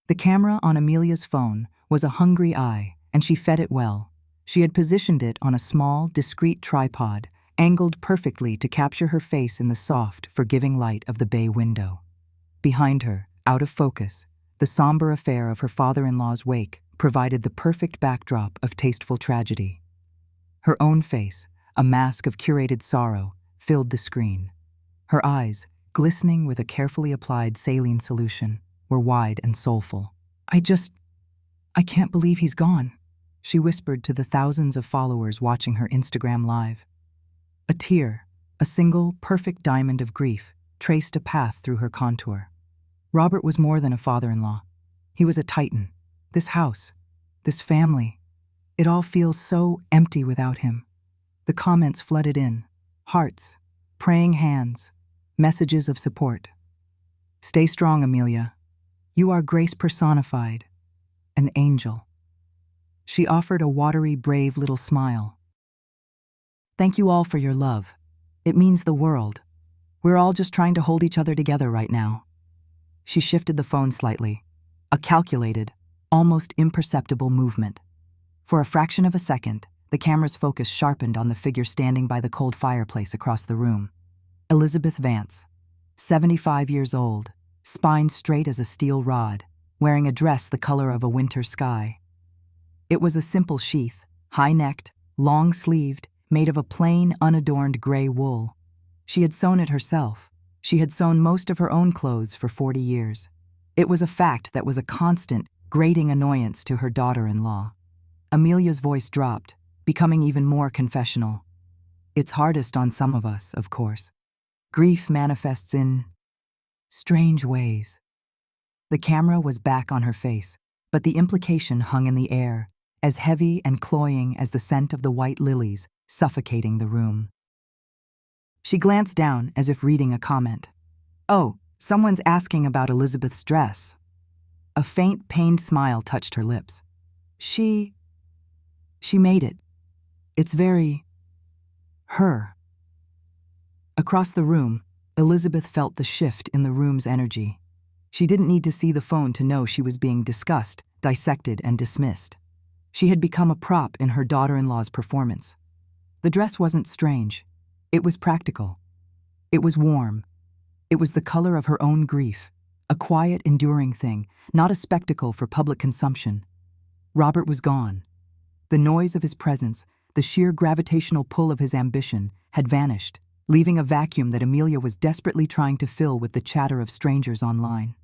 The camera on Amelia's phone was a hungry eye, and she fed it well. She had positioned it on a small, discreet tripod, angled perfectly to capture her face in the soft, forgiving light of the bay window. Behind her, out of focus, the somber affair of her father-in-law's wake provided the perfect backdrop of tasteful tragedy. Her own face, a mask of curated sorrow, filled the screen. Her eyes, glistening with a carefully applied saline solution, were wide and soulful. I can't believe he's gone," she whispered to the thousands of followers watching her Instagram live. A tear, a single, perfect diamond of grief, traced a path through her contour. Robert was more than a father-in-law. He was a titan. This house, this family, it all feels so empty without him. The comments flooded in. Hearts, praying hands, messages of support. "Stay strong, Amelia. You are grace personified. An angel." She offered a watery, brave little smile. "Thank you all for your love. It means the world. We're all just trying to hold each other together right now." She shifted the phone slightly, a calculated, almost imperceptible movement. For a fraction of a second, the camera's focus sharpened on the figure standing by the cold fireplace across the room. Elizabeth Vance, 75 years old, spine straight as a steel rod, wearing a dress the color of a winter sky. It was a simple sheath, high-necked, long-sleeved, made of a plain, unadorned gray wool. She had sewn it herself. She had sewn most of her own clothes for 40 years. It was a fact that was a constant, grating annoyance to her daughter-in-law. Amelia's voice dropped, becoming even more confessional. "It's hardest on some of us, of course. Grief manifests in strange ways." The camera was back on her face, but the implication hung in the air, as heavy and cloying as the scent of the white lilies suffocating the room. She glanced down as if reading a comment. "Oh, someone's asking about Elizabeth's dress." A faint, pained smile touched her lips. She made it. It's very her." Across the room, Elizabeth felt the shift in the room's energy. She didn't need to see the phone to know she was being discussed, dissected, and dismissed. She had become a prop in her daughter-in-law's performance. The dress wasn't strange. It was practical. It was warm. It was the color of her own grief, a quiet, enduring thing, not a spectacle for public consumption. Robert was gone. The noise of his presence, the sheer gravitational pull of his ambition, had vanished, leaving a vacuum that Amelia was desperately trying to fill with the chatter of strangers online.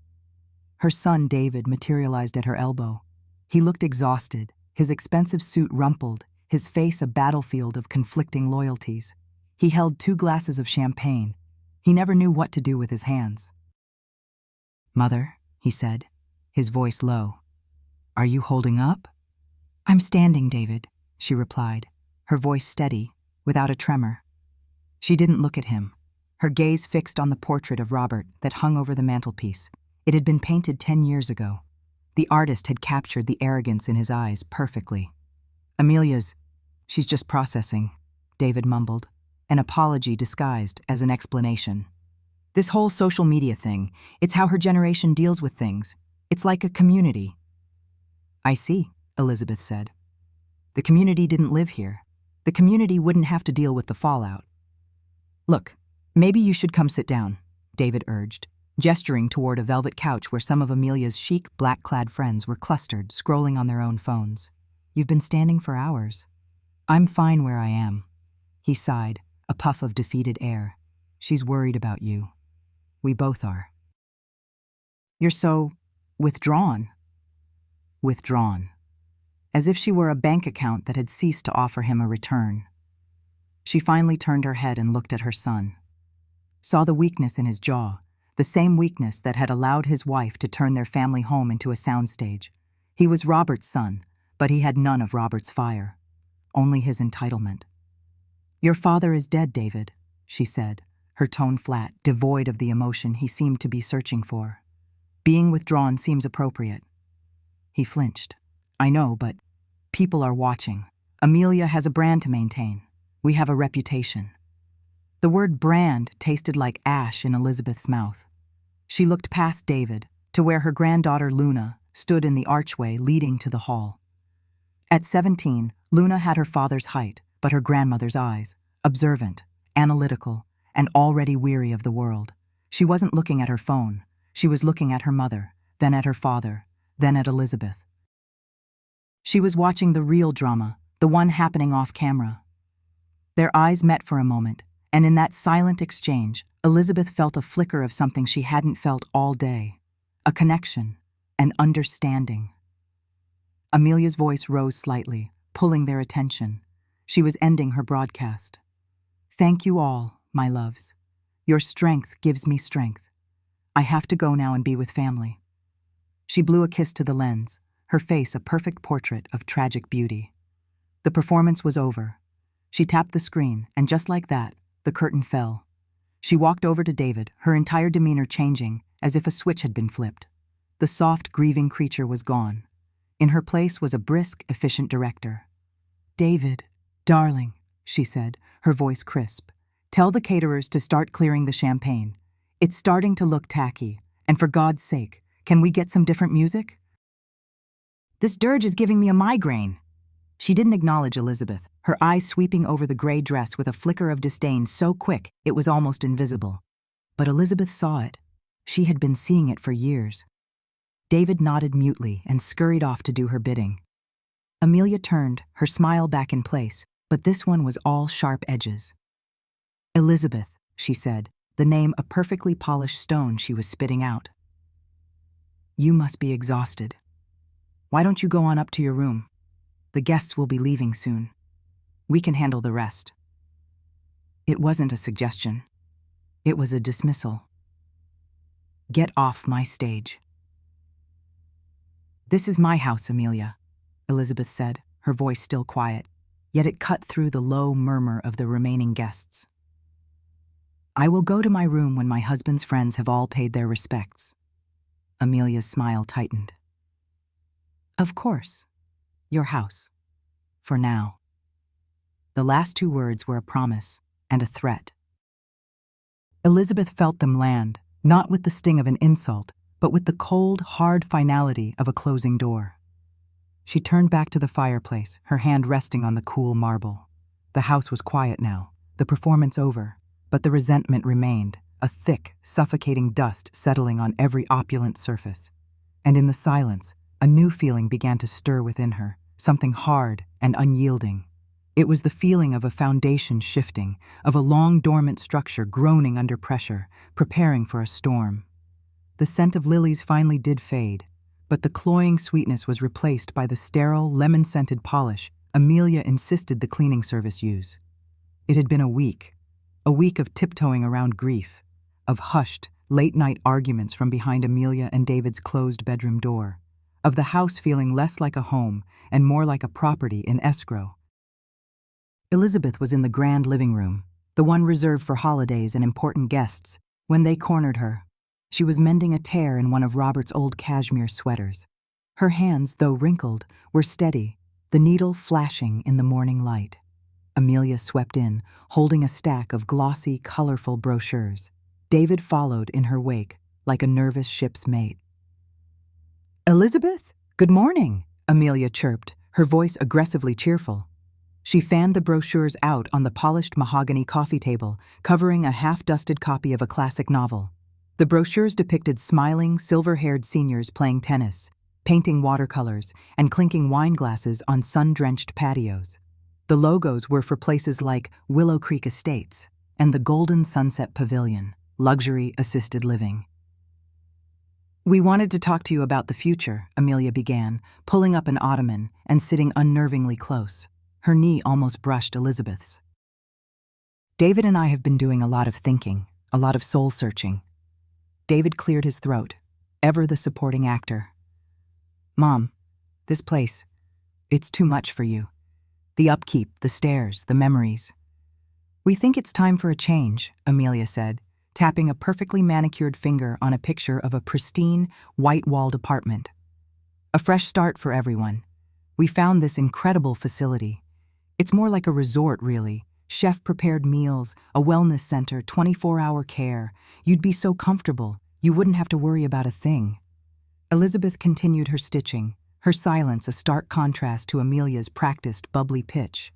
Her son, David, materialized at her elbow. He looked exhausted, his expensive suit rumpled, his face a battlefield of conflicting loyalties. He held 2 glasses of champagne. He never knew what to do with his hands. "Mother," he said, his voice low, "are you holding up?" "I'm standing, David," she replied, her voice steady, without a tremor. She didn't look at him, her gaze fixed on the portrait of Robert that hung over the mantelpiece. It had been painted 10 years ago. The artist had captured the arrogance in his eyes perfectly. She's just processing," David mumbled, an apology disguised as an explanation. "This whole social media thing, it's how her generation deals with things. It's like a community." "I see," Elizabeth said. "The community didn't live here. The community wouldn't have to deal with the fallout." "Look, maybe you should come sit down," David urged, gesturing toward a velvet couch where some of Amelia's chic, black-clad friends were clustered, scrolling on their own phones. "You've been standing for hours." "I'm fine where I am," he sighed, a puff of defeated air. "She's worried about you. We both are." "You're so withdrawn." Withdrawn. As if she were a bank account that had ceased to offer him a return. She finally turned her head and looked at her son. Saw the weakness in his jaw, the same weakness that had allowed his wife to turn their family home into a soundstage. He was Robert's son, but he had none of Robert's fire. Only his entitlement. "Your father is dead, David," she said, her tone flat, devoid of the emotion he seemed to be searching for. "Being withdrawn seems appropriate." He flinched. "I know, but people are watching. Amelia has a brand to maintain. We have a reputation." The word brand tasted like ash in Elizabeth's mouth. She looked past David to where her granddaughter Luna, stood in the archway leading to the hall. At 17, Luna had her father's height, but her grandmother's eyes, observant, analytical, and already weary of the world. She wasn't looking at her phone. She was looking at her mother, then at her father, then at Elizabeth. She was watching the real drama, the one happening off camera. Their eyes met for a moment, and in that silent exchange, Elizabeth felt a flicker of something she hadn't felt all day. A connection, an understanding. Amelia's voice rose slightly, pulling their attention. She was ending her broadcast. "Thank you all, my loves. Your strength gives me strength. I have to go now and be with family." She blew a kiss to the lens, her face a perfect portrait of tragic beauty. The performance was over. She tapped the screen, and just like that, the curtain fell. She walked over to David, her entire demeanor changing, as if a switch had been flipped. The soft, grieving creature was gone. In her place was a brisk, efficient director. "David, darling," she said, her voice crisp, "tell the caterers to start clearing the champagne. It's starting to look tacky, and for God's sake, can we get some different music? This dirge is giving me a migraine." She didn't acknowledge Elizabeth, her eyes sweeping over the gray dress with a flicker of disdain so quick it was almost invisible. But Elizabeth saw it. She had been seeing it for years. David nodded mutely and scurried off to do her bidding. Amelia turned, her smile back in place, but this one was all sharp edges. "Elizabeth," she said, the name a perfectly polished stone she was spitting out. "You must be exhausted. Why don't you go on up to your room? The guests will be leaving soon. We can handle the rest." It wasn't a suggestion. It was a dismissal. "Get off my stage." "This is my house, Amelia," Elizabeth said, her voice still quiet, yet it cut through the low murmur of the remaining guests. "I will go to my room when my husband's friends have all paid their respects." Amelia's smile tightened. "Of course. Your house. For now." The last two words were a promise and a threat. Elizabeth felt them land, not with the sting of an insult, but with the cold, hard finality of a closing door. She turned back to the fireplace, her hand resting on the cool marble. The house was quiet now, the performance over, but the resentment remained, a thick, suffocating dust settling on every opulent surface. And in the silence, a new feeling began to stir within her, something hard and unyielding. It was the feeling of a foundation shifting, of a long dormant structure groaning under pressure, preparing for a storm. The scent of lilies finally did fade, but the cloying sweetness was replaced by the sterile, lemon-scented polish Amelia insisted the cleaning service use. It had been a week of tiptoeing around grief, of hushed, late-night arguments from behind Amelia and David's closed bedroom door, of the house feeling less like a home and more like a property in escrow. Elizabeth was in the grand living room, the one reserved for holidays and important guests, when they cornered her. She was mending a tear in one of Robert's old cashmere sweaters. Her hands, though wrinkled, were steady, the needle flashing in the morning light. Amelia swept in, holding a stack of glossy, colorful brochures. David followed in her wake, like a nervous ship's mate. "Elizabeth, good morning," Amelia chirped, her voice aggressively cheerful. She fanned the brochures out on the polished mahogany coffee table, covering a half-dusted copy of a classic novel. The brochures depicted smiling, silver-haired seniors playing tennis, painting watercolors, and clinking wine glasses on sun-drenched patios. The logos were for places like Willow Creek Estates and the Golden Sunset Pavilion, luxury assisted living. "We wanted to talk to you about the future," Amelia began, pulling up an ottoman and sitting unnervingly close. Her knee almost brushed Elizabeth's. "David and I have been doing a lot of thinking, a lot of soul-searching." David cleared his throat, ever the supporting actor. "Mom, this place, it's too much for you. The upkeep, the stairs, the memories." "We think it's time for a change," Amelia said, tapping a perfectly manicured finger on a picture of a pristine, white-walled apartment. "A fresh start for everyone. We found this incredible facility. It's more like a resort, really. Chef-prepared meals, a wellness center, 24-hour care. You'd be so comfortable, you wouldn't have to worry about a thing." Elizabeth continued her stitching, her silence a stark contrast to Amelia's practiced, bubbly pitch.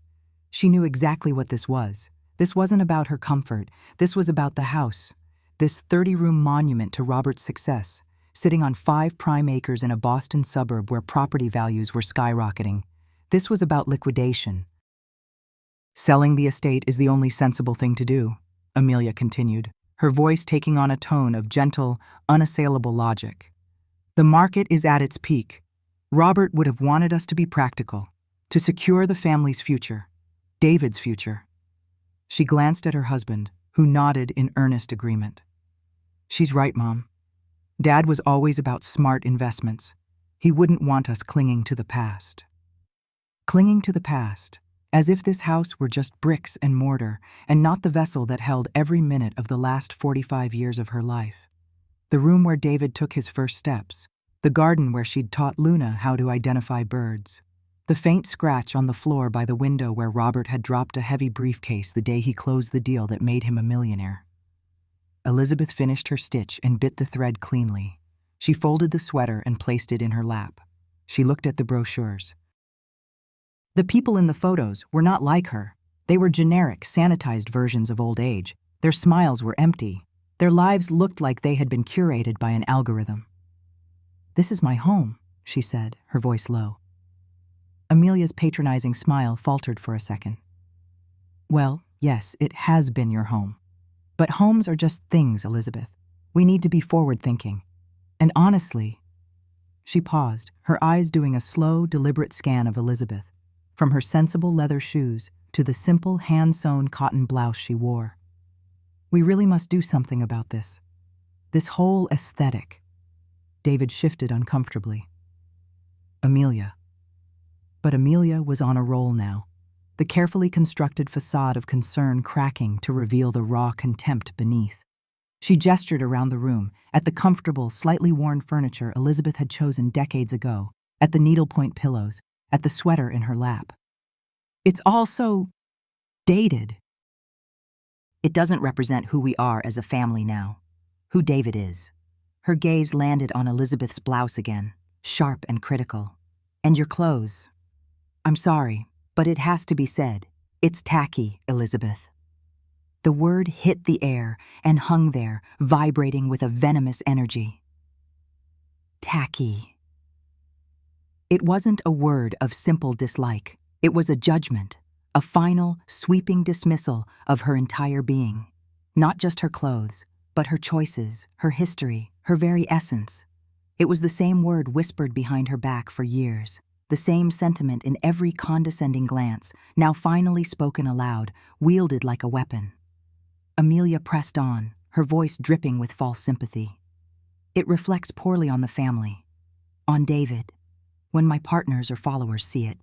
She knew exactly what this was. This wasn't about her comfort. This was about the house. This 30-room monument to Robert's success, sitting on 5 prime acres in a Boston suburb where property values were skyrocketing. This was about liquidation. Selling the estate is the only sensible thing to do, Amelia continued, her voice taking on a tone of gentle, unassailable logic. The market is at its peak. Robert would have wanted us to be practical, to secure the family's future, David's future. She glanced at her husband, who nodded in earnest agreement. She's right, Mom. Dad was always about smart investments. He wouldn't want us clinging to the past. Clinging to the past, as if this house were just bricks and mortar and not the vessel that held every minute of the last 45 years of her life. The room where David took his first steps, the garden where she'd taught Luna how to identify birds, the faint scratch on the floor by the window where Robert had dropped a heavy briefcase the day he closed the deal that made him a millionaire. Elizabeth finished her stitch and bit the thread cleanly. She folded the sweater and placed it in her lap. She looked at the brochures. The people in the photos were not like her. They were generic, sanitized versions of old age. Their smiles were empty. Their lives looked like they had been curated by an algorithm. "This is my home," she said, her voice low. Amelia's patronizing smile faltered for a second. "Well, yes, it has been your home. But homes are just things, Elizabeth. We need to be forward-thinking. And honestly..." She paused, her eyes doing a slow, deliberate scan of Elizabeth, from her sensible leather shoes to the simple, hand-sewn cotton blouse she wore. "We really must do something about this. This whole aesthetic." David shifted uncomfortably. "Amelia." But Amelia was on a roll now, the carefully constructed facade of concern cracking to reveal the raw contempt beneath. She gestured around the room, at the comfortable, slightly worn furniture Elizabeth had chosen decades ago, at the needlepoint pillows, at the sweater in her lap. "It's all so dated. It doesn't represent who we are as a family now, who David is." Her gaze landed on Elizabeth's blouse again, sharp and critical. "And your clothes. I'm sorry, but it has to be said. It's tacky, Elizabeth." The word hit the air and hung there, vibrating with a venomous energy. Tacky. It wasn't a word of simple dislike. It was a judgment, a final, sweeping dismissal of her entire being. Not just her clothes, but her choices, her history, her very essence. It was the same word whispered behind her back for years. The same sentiment in every condescending glance, now finally spoken aloud, wielded like a weapon. Amelia pressed on, her voice dripping with false sympathy. "It reflects poorly on the family, on David. When my partners or followers see it,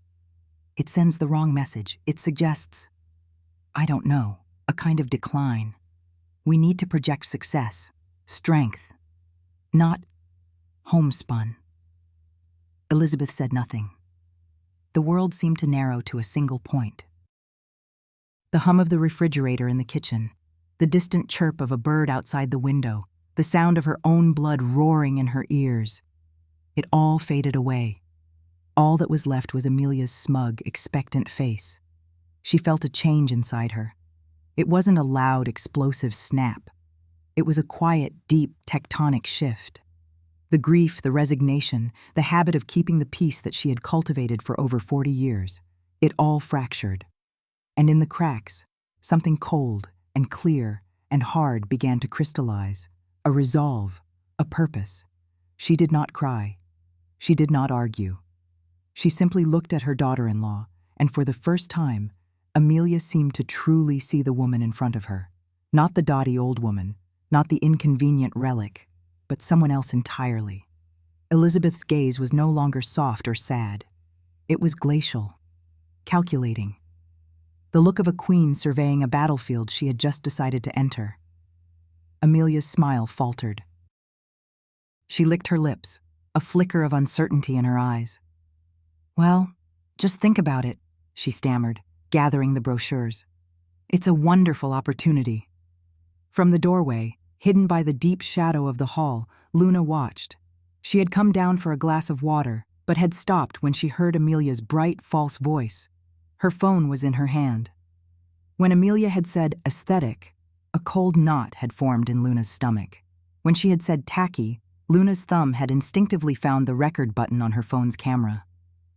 it sends the wrong message. It suggests, I don't know, a kind of decline. We need to project success, strength, not homespun." Elizabeth said nothing. The world seemed to narrow to a single point. The hum of the refrigerator in the kitchen, the distant chirp of a bird outside the window, the sound of her own blood roaring in her ears. It all faded away. All that was left was Amelia's smug, expectant face. She felt a change inside her. It wasn't a loud, explosive snap. It was a quiet, deep, tectonic shift. The grief, the resignation, the habit of keeping the peace that she had cultivated for over 40 years, it all fractured. And in the cracks, something cold and clear and hard began to crystallize, a resolve, a purpose. She did not cry. She did not argue. She simply looked at her daughter-in-law, and for the first time, Amelia seemed to truly see the woman in front of her. Not the dotty old woman, not the inconvenient relic, but someone else entirely. Elizabeth's gaze was no longer soft or sad. It was glacial, calculating. The look of a queen surveying a battlefield she had just decided to enter. Amelia's smile faltered. She licked her lips, a flicker of uncertainty in her eyes. "Well, just think about it," she stammered, gathering the brochures. "It's a wonderful opportunity." From the doorway, hidden by the deep shadow of the hall, Luna watched. She had come down for a glass of water, but had stopped when she heard Amelia's bright, false voice. Her phone was in her hand. When Amelia had said aesthetic, a cold knot had formed in Luna's stomach. When she had said tacky, Luna's thumb had instinctively found the record button on her phone's camera.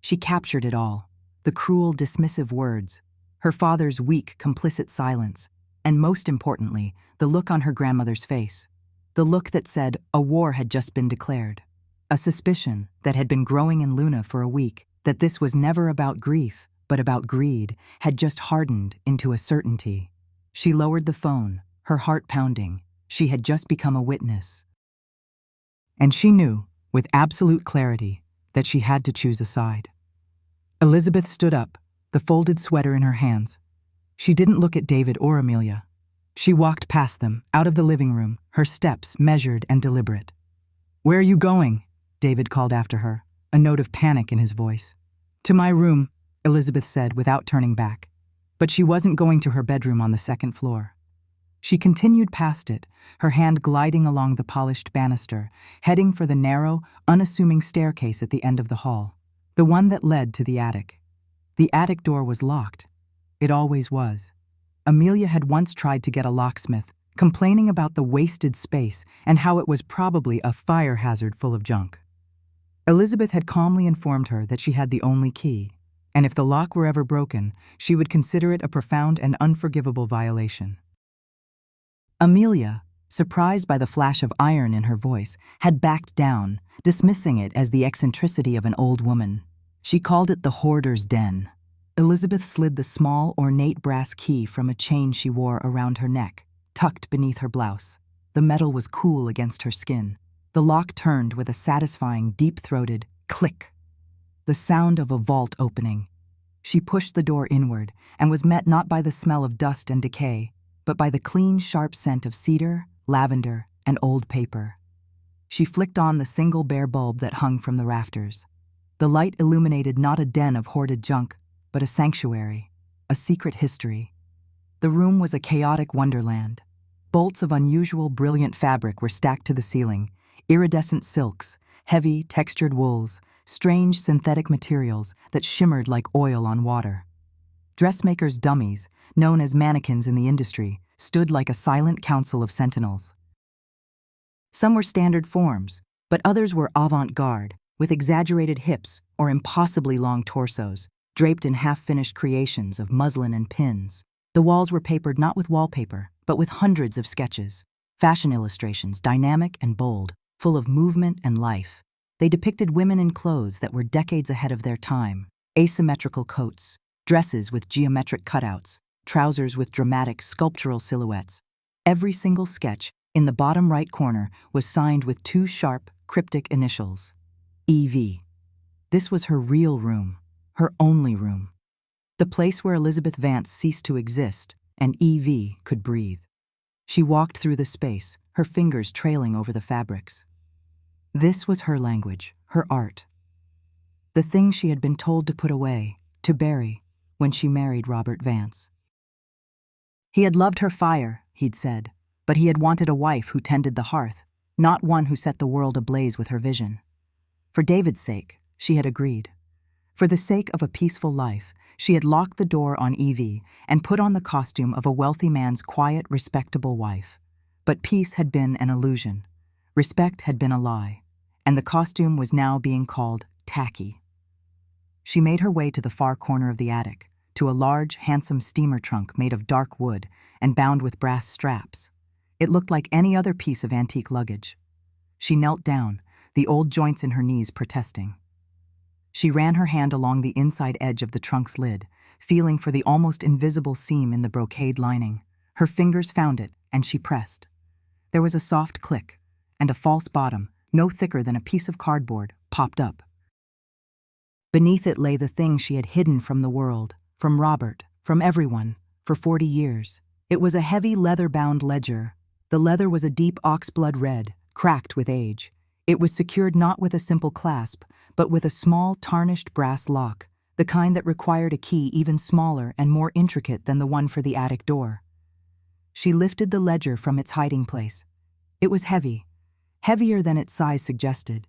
She captured it all, the cruel, dismissive words, her father's weak, complicit silence, and most importantly, the look on her grandmother's face. The look that said a war had just been declared. A suspicion that had been growing in Luna for a week, that this was never about grief, but about greed, had just hardened into a certainty. She lowered the phone, her heart pounding. She had just become a witness. And she knew, with absolute clarity, that she had to choose a side. Elizabeth stood up, the folded sweater in her hands. She didn't look at David or Amelia. She walked past them, out of the living room, her steps measured and deliberate. "Where are you going?" David called after her, a note of panic in his voice. "To my room," Elizabeth said without turning back. But she wasn't going to her bedroom on the second floor. She continued past it, her hand gliding along the polished banister, heading for the narrow, unassuming staircase at the end of the hall, the one that led to the attic. The attic door was locked. It always was. Amelia had once tried to get a locksmith, complaining about the wasted space and how it was probably a fire hazard full of junk. Elizabeth had calmly informed her that she had the only key, and if the lock were ever broken, she would consider it a profound and unforgivable violation. Amelia, surprised by the flash of iron in her voice, had backed down, dismissing it as the eccentricity of an old woman. She called it the hoarder's den. Elizabeth slid the small, ornate brass key from a chain she wore around her neck, tucked beneath her blouse. The metal was cool against her skin. The lock turned with a satisfying, deep-throated click, the sound of a vault opening. She pushed the door inward and was met not by the smell of dust and decay, but by the clean, sharp scent of cedar, lavender, and old paper. She flicked on the single bare bulb that hung from the rafters. The light illuminated not a den of hoarded junk, but a sanctuary, a secret history. The room was a chaotic wonderland. Bolts of unusual, brilliant fabric were stacked to the ceiling, iridescent silks, heavy, textured wools, strange synthetic materials that shimmered like oil on water. Dressmakers' dummies, known as mannequins in the industry, stood like a silent council of sentinels. Some were standard forms, but others were avant-garde, with exaggerated hips or impossibly long torsos, draped in half-finished creations of muslin and pins. The walls were papered not with wallpaper, but with hundreds of sketches, fashion illustrations, dynamic and bold, full of movement and life. They depicted women in clothes that were decades ahead of their time, asymmetrical coats, dresses with geometric cutouts, trousers with dramatic sculptural silhouettes. Every single sketch, in the bottom right corner, was signed with two sharp, cryptic initials. EV. This was her real room, her only room. The place where Elizabeth Vance ceased to exist, and EV could breathe. She walked through the space, her fingers trailing over the fabrics. This was her language, her art. The thing she had been told to put away, to bury, when she married Robert Vance. He had loved her fire, he'd said, but he had wanted a wife who tended the hearth, not one who set the world ablaze with her vision. For David's sake, she had agreed. For the sake of a peaceful life, she had locked the door on Evie and put on the costume of a wealthy man's quiet, respectable wife. But peace had been an illusion. Respect had been a lie, and the costume was now being called tacky. She made her way to the far corner of the attic, to a large, handsome steamer trunk made of dark wood and bound with brass straps. It looked like any other piece of antique luggage. She knelt down, the old joints in her knees protesting. She ran her hand along the inside edge of the trunk's lid, feeling for the almost invisible seam in the brocade lining. Her fingers found it, and she pressed. There was a soft click, and a false bottom, no thicker than a piece of cardboard, popped up. Beneath it lay the thing she had hidden from the world, from Robert, from everyone, for 40 years. It was a heavy leather-bound ledger. The leather was a deep oxblood red, cracked with age. It was secured not with a simple clasp, but with a small, tarnished brass lock, the kind that required a key even smaller and more intricate than the one for the attic door. She lifted the ledger from its hiding place. It was heavy, heavier than its size suggested.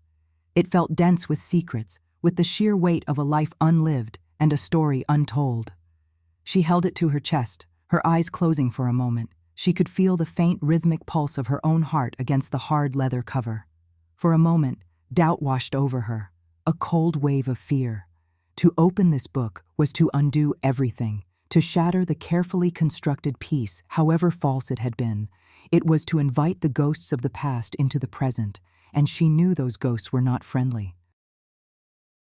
It felt dense with secrets, with the sheer weight of a life unlived and a story untold. She held it to her chest, her eyes closing for a moment. She could feel the faint rhythmic pulse of her own heart against the hard leather cover. For a moment, doubt washed over her, a cold wave of fear. To open this book was to undo everything, to shatter the carefully constructed piece, however false it had been. It was to invite the ghosts of the past into the present, and she knew those ghosts were not friendly.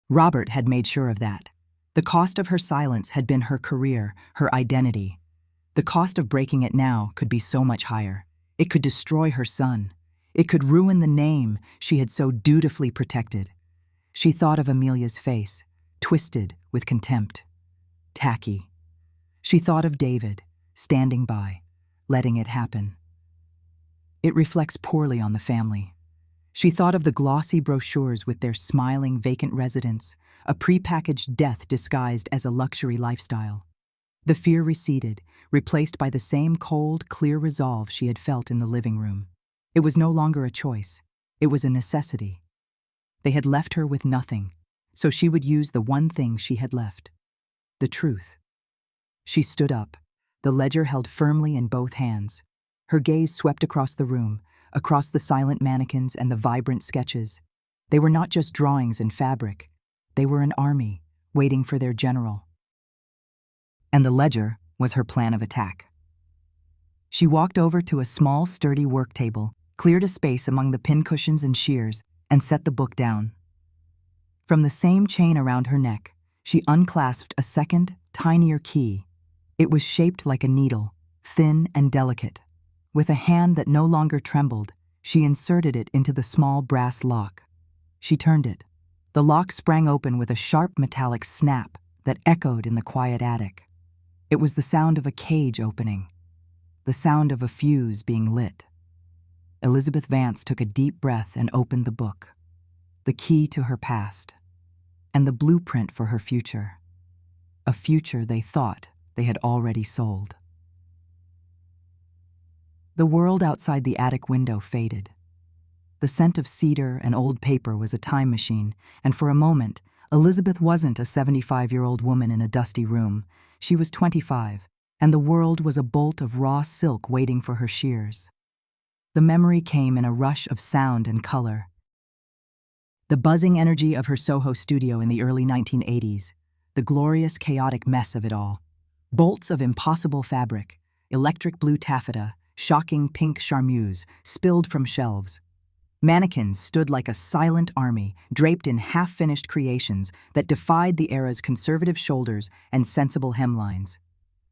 Robert had made sure of that. The cost of her silence had been her career, her identity. The cost of breaking it now could be so much higher. It could destroy her son. It could ruin the name she had so dutifully protected. She thought of Amelia's face, twisted with contempt. Tacky. She thought of David, standing by, letting it happen. It reflects poorly on the family. She thought of the glossy brochures with their smiling, vacant residents, a prepackaged death disguised as a luxury lifestyle. The fear receded, replaced by the same cold, clear resolve she had felt in the living room. It was no longer a choice. It was a necessity. They had left her with nothing, so she would use the one thing she had left: the truth. She stood up, the ledger held firmly in both hands. Her gaze swept across the room, across the silent mannequins and the vibrant sketches. They were not just drawings in fabric. They were an army, waiting for their general. And the ledger was her plan of attack. She walked over to a small, sturdy work table, cleared a space among the pincushions and shears, and set the book down. From the same chain around her neck, she unclasped a second, tinier key. It was shaped like a needle, thin and delicate. With a hand that no longer trembled, she inserted it into the small brass lock. She turned it. The lock sprang open with a sharp metallic snap that echoed in the quiet attic. It was the sound of a cage opening, the sound of a fuse being lit. Elizabeth Vance took a deep breath and opened the book. The key to her past, and the blueprint for her future. A future they thought they had already sold. The world outside the attic window faded. The scent of cedar and old paper was a time machine, and for a moment, Elizabeth wasn't a 75-year-old woman in a dusty room. She was 25, and the world was a bolt of raw silk waiting for her shears. The memory came in a rush of sound and color. The buzzing energy of her Soho studio in the early 1980s, the glorious, chaotic mess of it all. Bolts of impossible fabric, electric blue taffeta, shocking pink charmeuse spilled from shelves. Mannequins stood like a silent army, draped in half-finished creations that defied the era's conservative shoulders and sensible hemlines.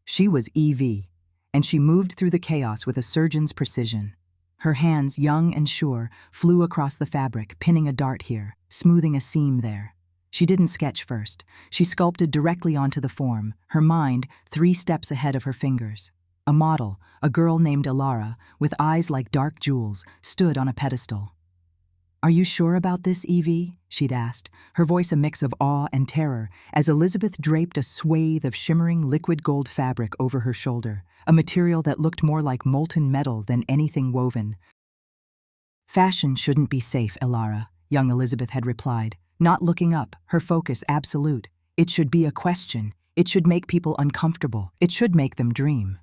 She was Evie, and she moved through the chaos with a surgeon's precision. Her hands, young and sure, flew across the fabric, pinning a dart here, smoothing a seam there. She didn't sketch first. She sculpted directly onto the form, her mind 3 steps ahead of her fingers. A model, a girl named Alara, with eyes like dark jewels, stood on a pedestal. "Are you sure about this, Evie?" she'd asked, her voice a mix of awe and terror, as Elizabeth draped a swathe of shimmering liquid gold fabric over her shoulder, a material that looked more like molten metal than anything woven. "Fashion shouldn't be safe, Alara," young Elizabeth had replied, not looking up, her focus absolute. "It should be a question. It should make people uncomfortable. It should make them dream."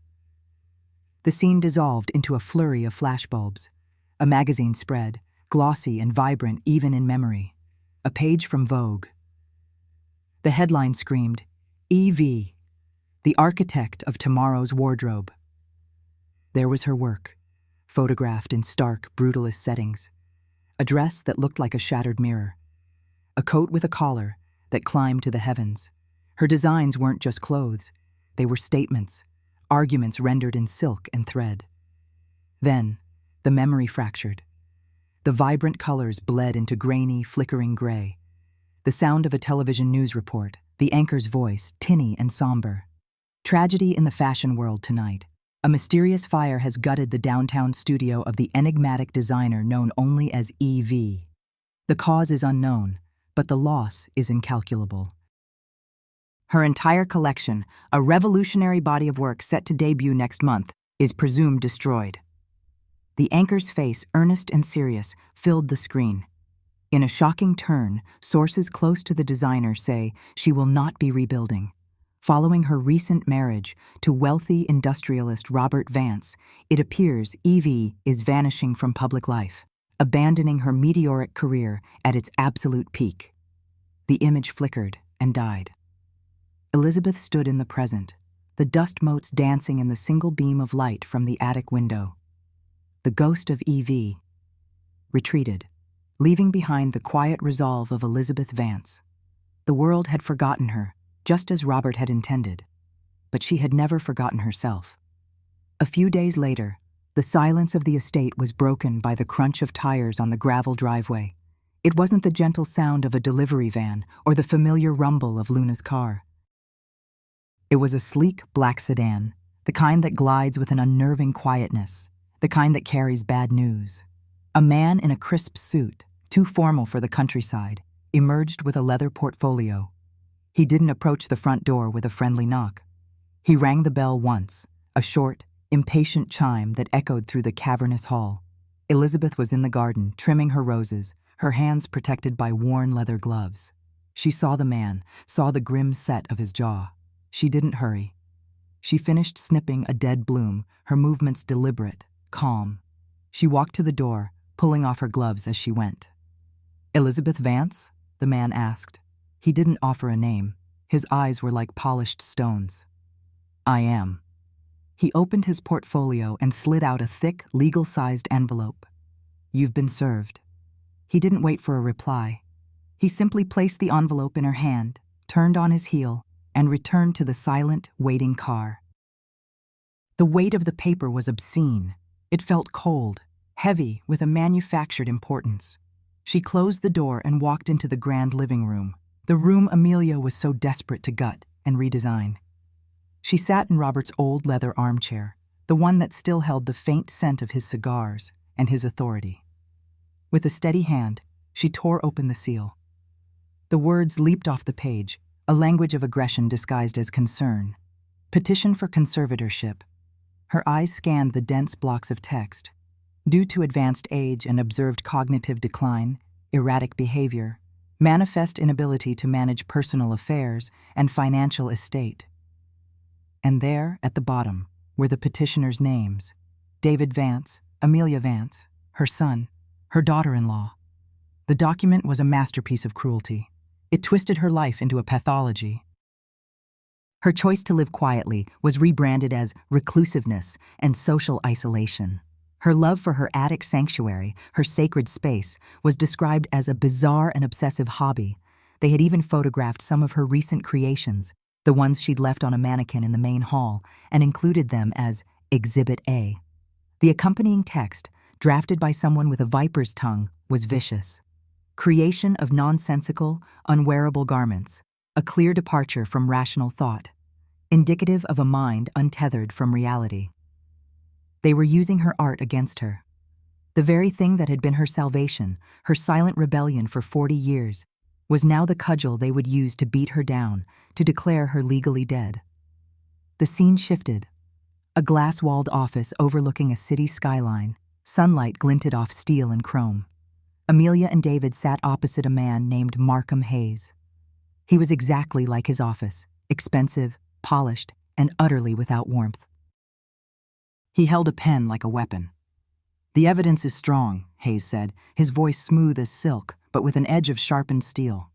The scene dissolved into a flurry of flashbulbs. A magazine spread, glossy and vibrant even in memory. A page from Vogue. The headline screamed, "E.V., the architect of tomorrow's wardrobe." There was her work, photographed in stark, brutalist settings. A dress that looked like a shattered mirror. A coat with a collar that climbed to the heavens. Her designs weren't just clothes. They were statements, arguments rendered in silk and thread. Then, the memory fractured. The vibrant colors bled into grainy, flickering gray. The sound of a television news report, the anchor's voice, tinny and somber. Tragedy in the fashion world tonight. A mysterious fire has gutted the downtown studio of the enigmatic designer known only as E.V. The cause is unknown, but the loss is incalculable. Her entire collection, a revolutionary body of work set to debut next month, is presumed destroyed. The anchor's face, earnest and serious, filled the screen. In a shocking turn, sources close to the designer say she will not be rebuilding. Following her recent marriage to wealthy industrialist Robert Vance, it appears Evie is vanishing from public life, abandoning her meteoric career at its absolute peak. The image flickered and died. Elizabeth stood in the present, the dust motes dancing in the single beam of light from the attic window. The ghost of Evie retreated, leaving behind the quiet resolve of Elizabeth Vance. The world had forgotten her, just as Robert had intended, but she had never forgotten herself. A few days later, the silence of the estate was broken by the crunch of tires on the gravel driveway. It wasn't the gentle sound of a delivery van or the familiar rumble of Luna's car. It was a sleek black sedan, the kind that glides with an unnerving quietness, the kind that carries bad news. A man in a crisp suit, too formal for the countryside, emerged with a leather portfolio. He didn't approach the front door with a friendly knock. He rang the bell once, a short, impatient chime that echoed through the cavernous hall. Elizabeth was in the garden, trimming her roses, her hands protected by worn leather gloves. She saw the man, saw the grim set of his jaw. She didn't hurry. She finished snipping a dead bloom, her movements deliberate, calm. She walked to the door, pulling off her gloves as she went. "Elizabeth Vance?" the man asked. He didn't offer a name. His eyes were like polished stones. "I am." He opened his portfolio and slid out a thick, legal-sized envelope. "You've been served." He didn't wait for a reply. He simply placed the envelope in her hand, turned on his heel, and returned to the silent, waiting car. The weight of the paper was obscene. It felt cold, heavy, with a manufactured importance. She closed the door and walked into the grand living room, the room Amelia was so desperate to gut and redesign. She sat in Robert's old leather armchair, the one that still held the faint scent of his cigars and his authority. With a steady hand, she tore open the seal. The words leaped off the page, a language of aggression disguised as concern. Petition for conservatorship. Her eyes scanned the dense blocks of text. Due to advanced age and observed cognitive decline, erratic behavior, manifest inability to manage personal affairs and financial estate. And there, at the bottom, were the petitioners' names: David Vance, Amelia Vance, her son, her daughter-in-law. The document was a masterpiece of cruelty. It twisted her life into a pathology. Her choice to live quietly was rebranded as reclusiveness and social isolation. Her love for her attic sanctuary, her sacred space, was described as a bizarre and obsessive hobby. They had even photographed some of her recent creations, the ones she'd left on a mannequin in the main hall, and included them as Exhibit A. The accompanying text, drafted by someone with a viper's tongue, was vicious. Creation of nonsensical, unwearable garments, a clear departure from rational thought, indicative of a mind untethered from reality. They were using her art against her. The very thing that had been her salvation, her silent rebellion for 40 years, was now the cudgel they would use to beat her down, to declare her legally dead. The scene shifted. A glass-walled office overlooking a city skyline, sunlight glinted off steel and chrome. Amelia and David sat opposite a man named Markham Hayes. He was exactly like his office, expensive, polished, and utterly without warmth. He held a pen like a weapon. "The evidence is strong," Hayes said, his voice smooth as silk, but with an edge of sharpened steel.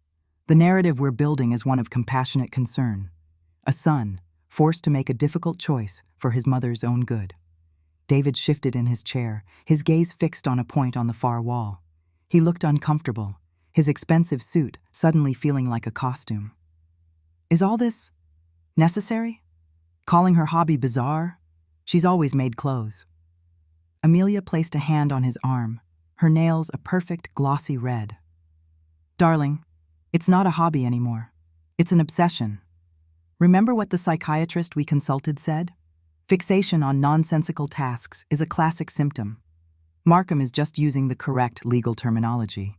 "The narrative we're building is one of compassionate concern. A son, forced to make a difficult choice for his mother's own good." David shifted in his chair, his gaze fixed on a point on the far wall. He looked uncomfortable, his expensive suit suddenly feeling like a costume. "Is all this necessary? Calling her hobby bizarre? She's always made clothes." Amelia placed a hand on his arm, her nails a perfect glossy red. "Darling, it's not a hobby anymore. It's an obsession. Remember what the psychiatrist we consulted said? Fixation on nonsensical tasks is a classic symptom. Markham is just using the correct legal terminology."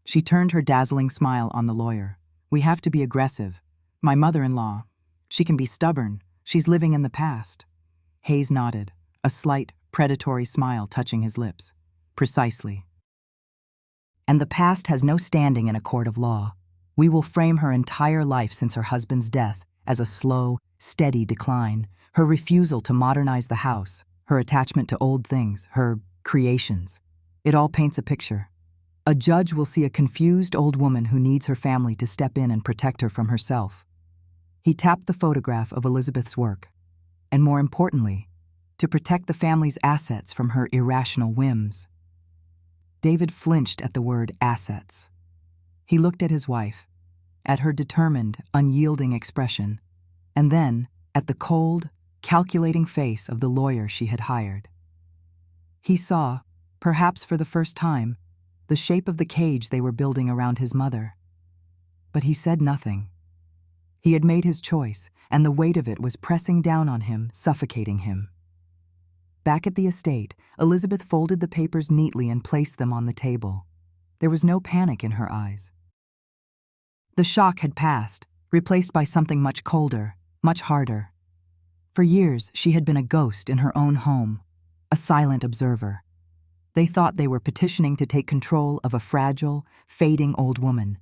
She turned her dazzling smile on the lawyer. "We have to be aggressive. My mother-in-law, she can be stubborn. She's living in the past." Hayes nodded, a slight, predatory smile touching his lips. "Precisely." And the past has no standing in a court of law. We will frame her entire life since her husband's death as a slow, steady decline, her refusal to modernize the house, her attachment to old things, her creations. It all paints a picture. A judge will see a confused old woman who needs her family to step in and protect her from herself. He tapped the photograph of Elizabeth's work, and more importantly, to protect the family's assets from her irrational whims. David flinched at the word assets. He looked at his wife, at her determined, unyielding expression, and then at the cold, calculating face of the lawyer she had hired. He saw, perhaps for the first time, the shape of the cage they were building around his mother. But he said nothing. He had made his choice, and the weight of it was pressing down on him, suffocating him. Back at the estate, Elizabeth folded the papers neatly and placed them on the table. There was no panic in her eyes. The shock had passed, replaced by something much colder, much harder. For years, she had been a ghost in her own home, a silent observer. They thought they were petitioning to take control of a fragile, fading old woman.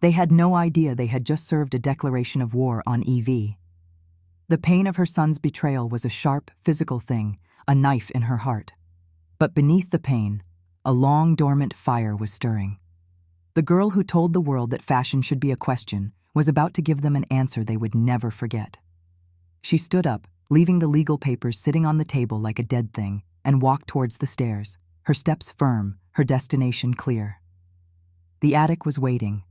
They had no idea they had just served a declaration of war on EV. The pain of her son's betrayal was a sharp, physical thing, a knife in her heart. But beneath the pain, a long dormant fire was stirring. The girl who told the world that fashion should be a question was about to give them an answer they would never forget. She stood up, leaving the legal papers sitting on the table like a dead thing, and walked towards the stairs, her steps firm, her destination clear. The attic was waiting.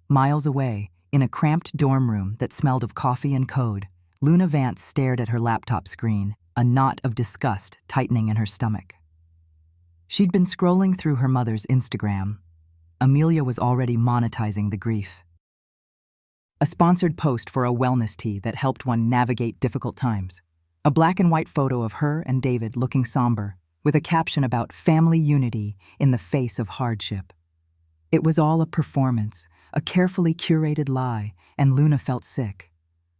Miles away, in a cramped dorm room that smelled of coffee and code, Luna Vance stared at her laptop screen, a knot of disgust tightening in her stomach. She'd been scrolling through her mother's Instagram. Amelia was already monetizing the grief. A sponsored post for a wellness tea that helped one navigate difficult times. A black and white photo of her and David looking somber, with a caption about family unity in the face of hardship. It was all a performance, a carefully curated lie, and Luna felt sick.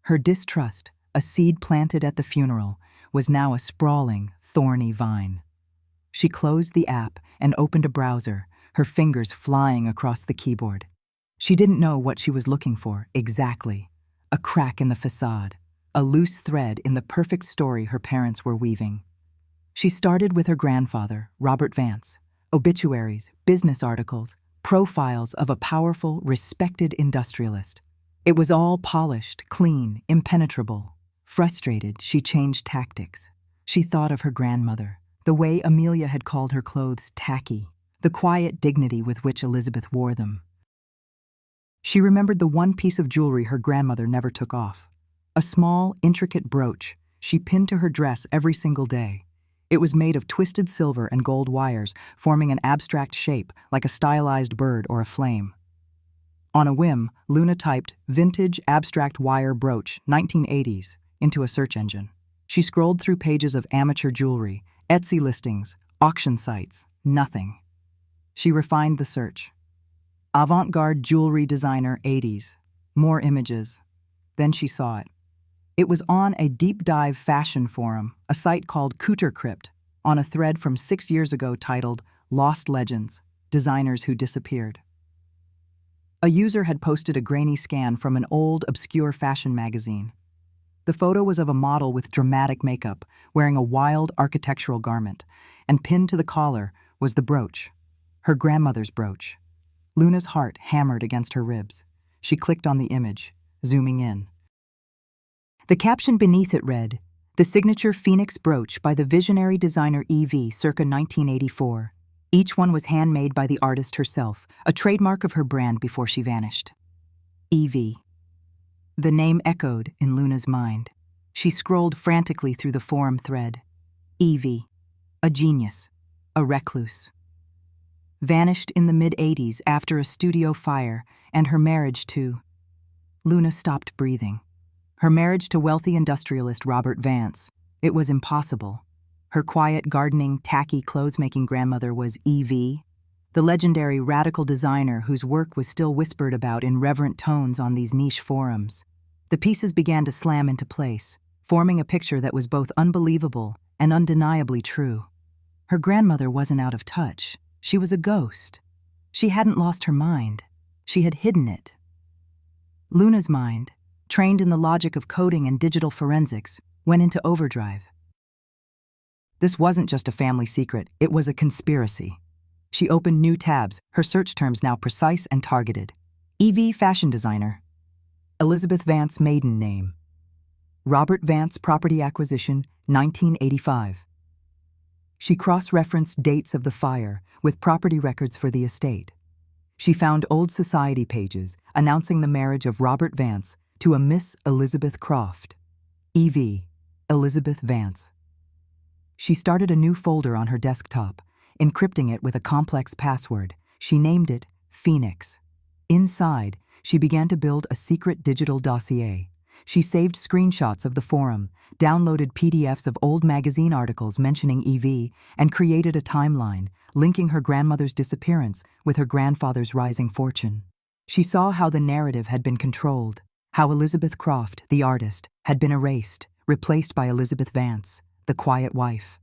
Her distrust, a seed planted at the funeral, was now a sprawling, thorny vine. She closed the app and opened a browser, her fingers flying across the keyboard. She didn't know what she was looking for exactly. A crack in the facade, a loose thread in the perfect story her parents were weaving. She started with her grandfather, Robert Vance, obituaries, business articles, profiles of a powerful, respected industrialist. It was all polished, clean, impenetrable. Frustrated, she changed tactics. She thought of her grandmother, the way Amelia had called her clothes tacky, the quiet dignity with which Elizabeth wore them. She remembered the one piece of jewelry her grandmother never took off. A small, intricate brooch she pinned to her dress every single day. It was made of twisted silver and gold wires, forming an abstract shape like a stylized bird or a flame. On a whim, Luna typed "vintage abstract wire brooch, 1980s," into a search engine. She scrolled through pages of amateur jewelry, Etsy listings, auction sites. Nothing. She refined the search. Avant-garde jewelry designer 80s. More images. Then she saw it. It was on a deep-dive fashion forum, a site called Couture Crypt, on a thread from 6 years ago titled Lost Legends, Designers Who Disappeared. A user had posted a grainy scan from an old, obscure fashion magazine. The photo was of a model with dramatic makeup, wearing a wild architectural garment, and pinned to the collar was the brooch, her grandmother's brooch. Luna's heart hammered against her ribs. She clicked on the image, zooming in. The caption beneath it read, "The signature Phoenix brooch by the visionary designer EV circa 1984. Each one was handmade by the artist herself, a trademark of her brand before she vanished." EV. The name echoed in Luna's mind. She scrolled frantically through the forum thread. EV. A genius. A recluse. Vanished in the mid-'80s after a studio fire and her marriage to... Luna stopped breathing. Her marriage to wealthy industrialist Robert Vance. It was impossible. Her quiet, gardening, tacky, clothes-making grandmother was EV, the legendary radical designer whose work was still whispered about in reverent tones on these niche forums. The pieces began to slam into place, forming a picture that was both unbelievable and undeniably true. Her grandmother wasn't out of touch. She was a ghost. She hadn't lost her mind. She had hidden it. Luna's mind, trained in the logic of coding and digital forensics, went into overdrive. This wasn't just a family secret, it was a conspiracy. She opened new tabs, her search terms now precise and targeted. EV fashion designer. Elizabeth Vance maiden name. Robert Vance property acquisition, 1985. She cross-referenced dates of the fire with property records for the estate. She found old society pages announcing the marriage of Robert Vance to a Miss Elizabeth Croft. EV, Elizabeth Vance. She started a new folder on her desktop, encrypting it with a complex password. She named it Phoenix. Inside, she began to build a secret digital dossier. She saved screenshots of the forum, downloaded PDFs of old magazine articles mentioning EV, and created a timeline, linking her grandmother's disappearance with her grandfather's rising fortune. She saw how the narrative had been controlled, how Elizabeth Croft, the artist, had been erased, replaced by Elizabeth Vance, the quiet wife.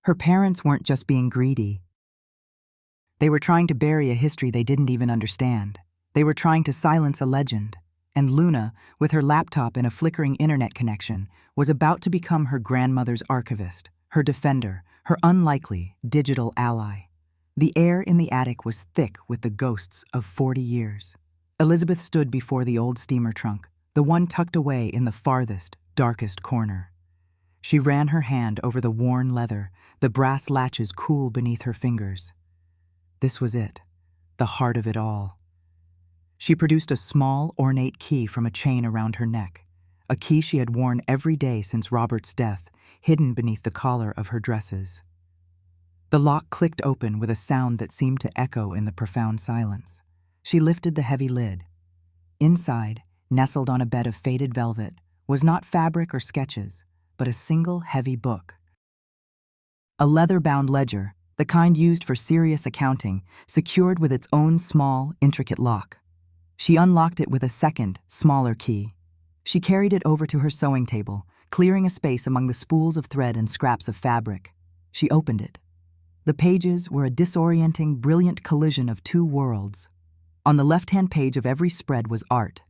Her parents weren't just being greedy. They were trying to bury a history they didn't even understand. They were trying to silence a legend. And Luna, with her laptop and a flickering internet connection, was about to become her grandmother's archivist, her defender, her unlikely digital ally. The air in the attic was thick with the ghosts of 40 years. Elizabeth stood before the old steamer trunk, the one tucked away in the farthest, darkest corner. She ran her hand over the worn leather, the brass latches cool beneath her fingers. This was it, the heart of it all. She produced a small, ornate key from a chain around her neck, a key she had worn every day since Robert's death, hidden beneath the collar of her dresses. The lock clicked open with a sound that seemed to echo in the profound silence. She lifted the heavy lid. Inside, nestled on a bed of faded velvet, was not fabric or sketches, but a single heavy book. A leather-bound ledger, the kind used for serious accounting, secured with its own small, intricate lock. She unlocked it with a second, smaller key. She carried it over to her sewing table, clearing a space among the spools of thread and scraps of fabric. She opened it. The pages were a disorienting, brilliant collision of two worlds. On the left-hand page of every spread was art.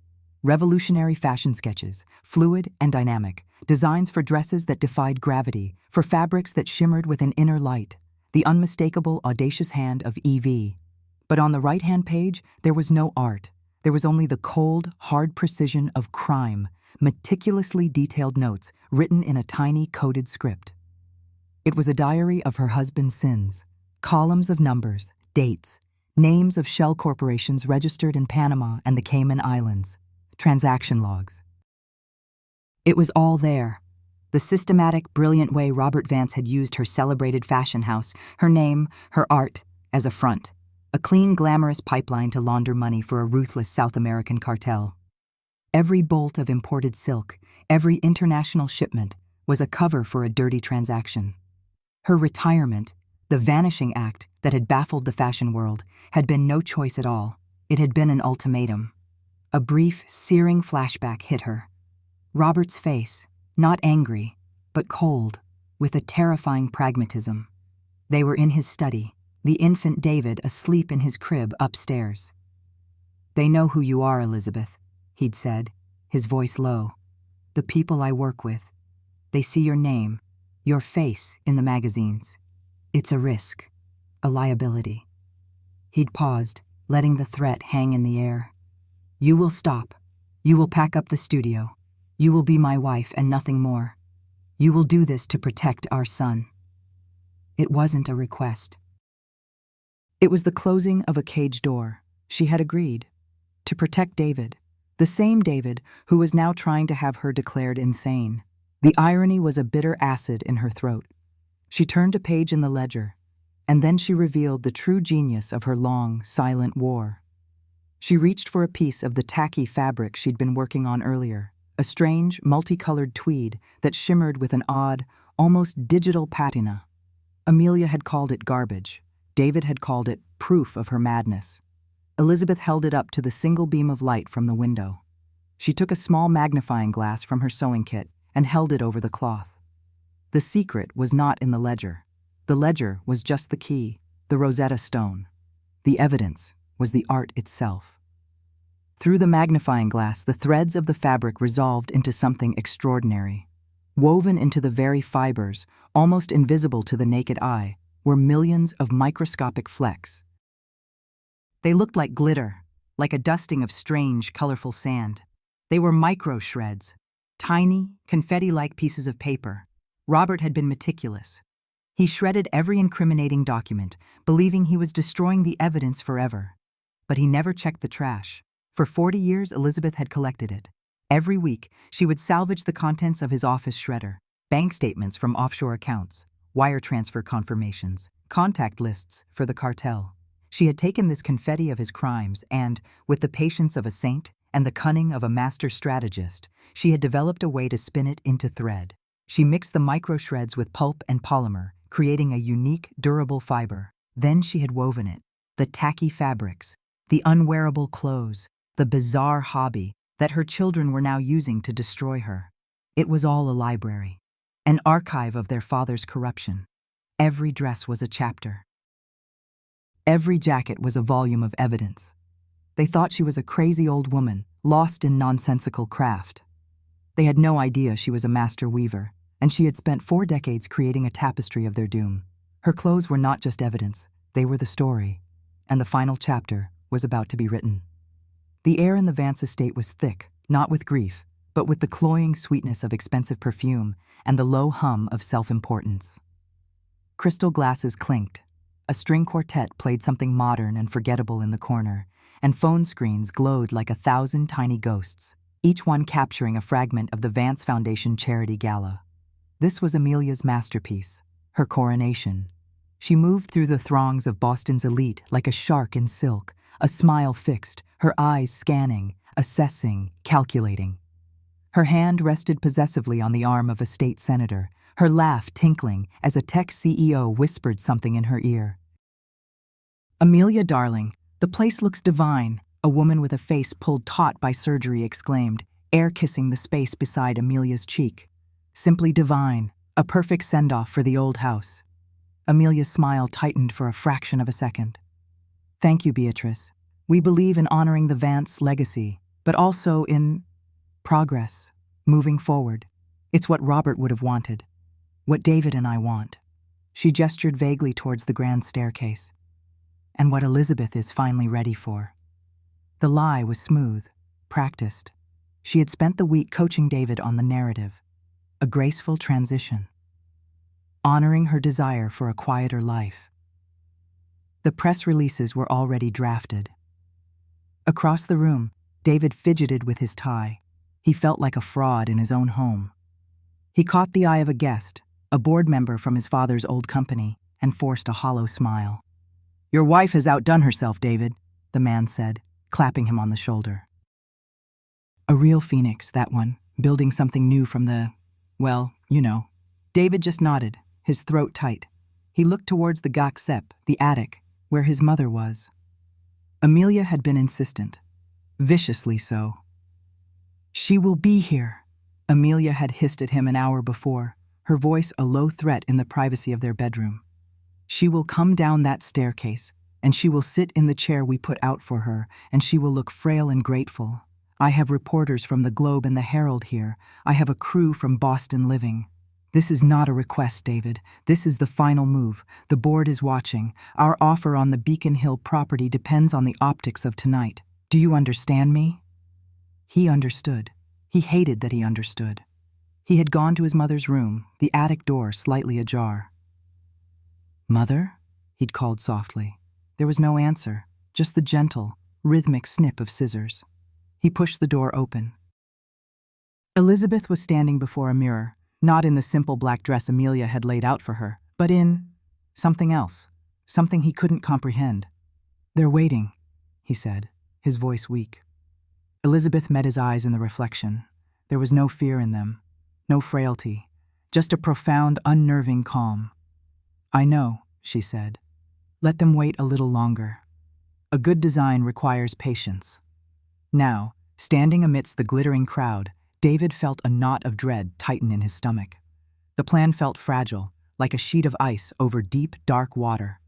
Revolutionary fashion sketches, fluid and dynamic, designs for dresses that defied gravity, for fabrics that shimmered with an inner light, the unmistakable, audacious hand of EV. But on the right-hand page, there was no art. There was only the cold, hard precision of crime, meticulously detailed notes written in a tiny coded script. It was a diary of her husband's sins, columns of numbers, dates, names of shell corporations registered in Panama and the Cayman Islands, transaction logs. It was all there. The systematic, brilliant way Robert Vance had used her celebrated fashion house, her name, her art, as a front. A clean, glamorous pipeline to launder money for a ruthless South American cartel. Every bolt of imported silk, every international shipment, was a cover for a dirty transaction. Her retirement, the vanishing act that had baffled the fashion world, had been no choice at all. It had been an ultimatum. A brief, searing flashback hit her. Robert's face, not angry, but cold, with a terrifying pragmatism. They were in his study, the infant David asleep in his crib upstairs. "They know who you are, Elizabeth," he'd said, his voice low. "The people I work with. They see your name, your face in the magazines. It's a risk, a liability." He'd paused, letting the threat hang in the air. "You will stop. You will pack up the studio. You will be my wife and nothing more. You will do this to protect our son." It wasn't a request. It was the closing of a cage door. She had agreed. To protect David. The same David who was now trying to have her declared insane. The irony was a bitter acid in her throat. She turned a page in the ledger, and then she revealed the true genius of her long, silent war. She reached for a piece of the tacky fabric she'd been working on earlier, a strange, multicolored tweed that shimmered with an odd, almost digital patina. Amelia had called it garbage. David had called it proof of her madness. Elizabeth held it up to the single beam of light from the window. She took a small magnifying glass from her sewing kit and held it over the cloth. The secret was not in the ledger. The ledger was just the key, the Rosetta Stone. The evidence was the art itself. Through the magnifying glass, the threads of the fabric resolved into something extraordinary. Woven into the very fibers, almost invisible to the naked eye, were millions of microscopic flecks. They looked like glitter, like a dusting of strange, colorful sand. They were micro-shreds, tiny, confetti-like pieces of paper. Robert had been meticulous. He shredded every incriminating document, believing he was destroying the evidence forever. But he never checked the trash. For 40 years, Elizabeth had collected it. Every week, she would salvage the contents of his office shredder: bank statements from offshore accounts, wire transfer confirmations, contact lists for the cartel. She had taken this confetti of his crimes and, with the patience of a saint and the cunning of a master strategist, she had developed a way to spin it into thread. She mixed the microshreds with pulp and polymer, creating a unique, durable fiber. Then she had woven it: the tacky fabrics, the unwearable clothes, the bizarre hobby that her children were now using to destroy her. It was all a library, an archive of their father's corruption. Every dress was a chapter. Every jacket was a volume of evidence. They thought she was a crazy old woman, lost in nonsensical craft. They had no idea she was a master weaver, and she had spent 4 decades creating a tapestry of their doom. Her clothes were not just evidence, they were the story, and the final chapter was about to be written. The air in the Vance estate was thick, not with grief, but with the cloying sweetness of expensive perfume and the low hum of self-importance. Crystal glasses clinked. A string quartet played something modern and forgettable in the corner, and phone screens glowed like 1,000 tiny ghosts, each one capturing a fragment of the Vance Foundation charity gala. This was Amelia's masterpiece, her coronation. She moved through the throngs of Boston's elite like a shark in silk, a smile fixed, her eyes scanning, assessing, calculating. Her hand rested possessively on the arm of a state senator, her laugh tinkling as a tech CEO whispered something in her ear. "Amelia, darling, the place looks divine," a woman with a face pulled taut by surgery exclaimed, air-kissing the space beside Amelia's cheek. "Simply divine, a perfect send-off for the old house." Amelia's smile tightened for a fraction of a second. "Thank you, Beatrice. We believe in honoring the Vance legacy, but also in progress, moving forward. It's what Robert would have wanted, what David and I want." She gestured vaguely towards the grand staircase. "And what Elizabeth is finally ready for." The lie was smooth, practiced. She had spent the week coaching David on the narrative, a graceful transition, honoring her desire for a quieter life. The press releases were already drafted. Across the room, David fidgeted with his tie. He felt like a fraud in his own home. He caught the eye of a guest, a board member from his father's old company, and forced a hollow smile. "Your wife has outdone herself, David," the man said, clapping him on the shoulder. "A real phoenix, that one, building something new from the, well, you know." David just nodded, his throat tight. He looked towards the Gaksep, the attic, where his mother was. Amelia had been insistent, viciously so. "She will be here," Amelia had hissed at him an hour before, her voice a low threat in the privacy of their bedroom. "She will come down that staircase, and she will sit in the chair we put out for her, and she will look frail and grateful. I have reporters from the Globe and the Herald here. I have a crew from Boston Living. This is not a request, David. This is the final move. The board is watching. Our offer on the Beacon Hill property depends on the optics of tonight. Do you understand me?" He understood. He hated that he understood. He had gone to his mother's room, the attic door slightly ajar. "Mother?" he'd called softly. There was no answer, just the gentle, rhythmic snip of scissors. He pushed the door open. Elizabeth was standing before a mirror, not in the simple black dress Amelia had laid out for her, but in something else, something he couldn't comprehend. "They're waiting," he said, his voice weak. Elizabeth met his eyes in the reflection. There was no fear in them, no frailty, just a profound, unnerving calm. "I know," she said. "Let them wait a little longer. A good design requires patience." Now, standing amidst the glittering crowd, David felt a knot of dread tighten in his stomach. The plan felt fragile, like a sheet of ice over deep, dark water.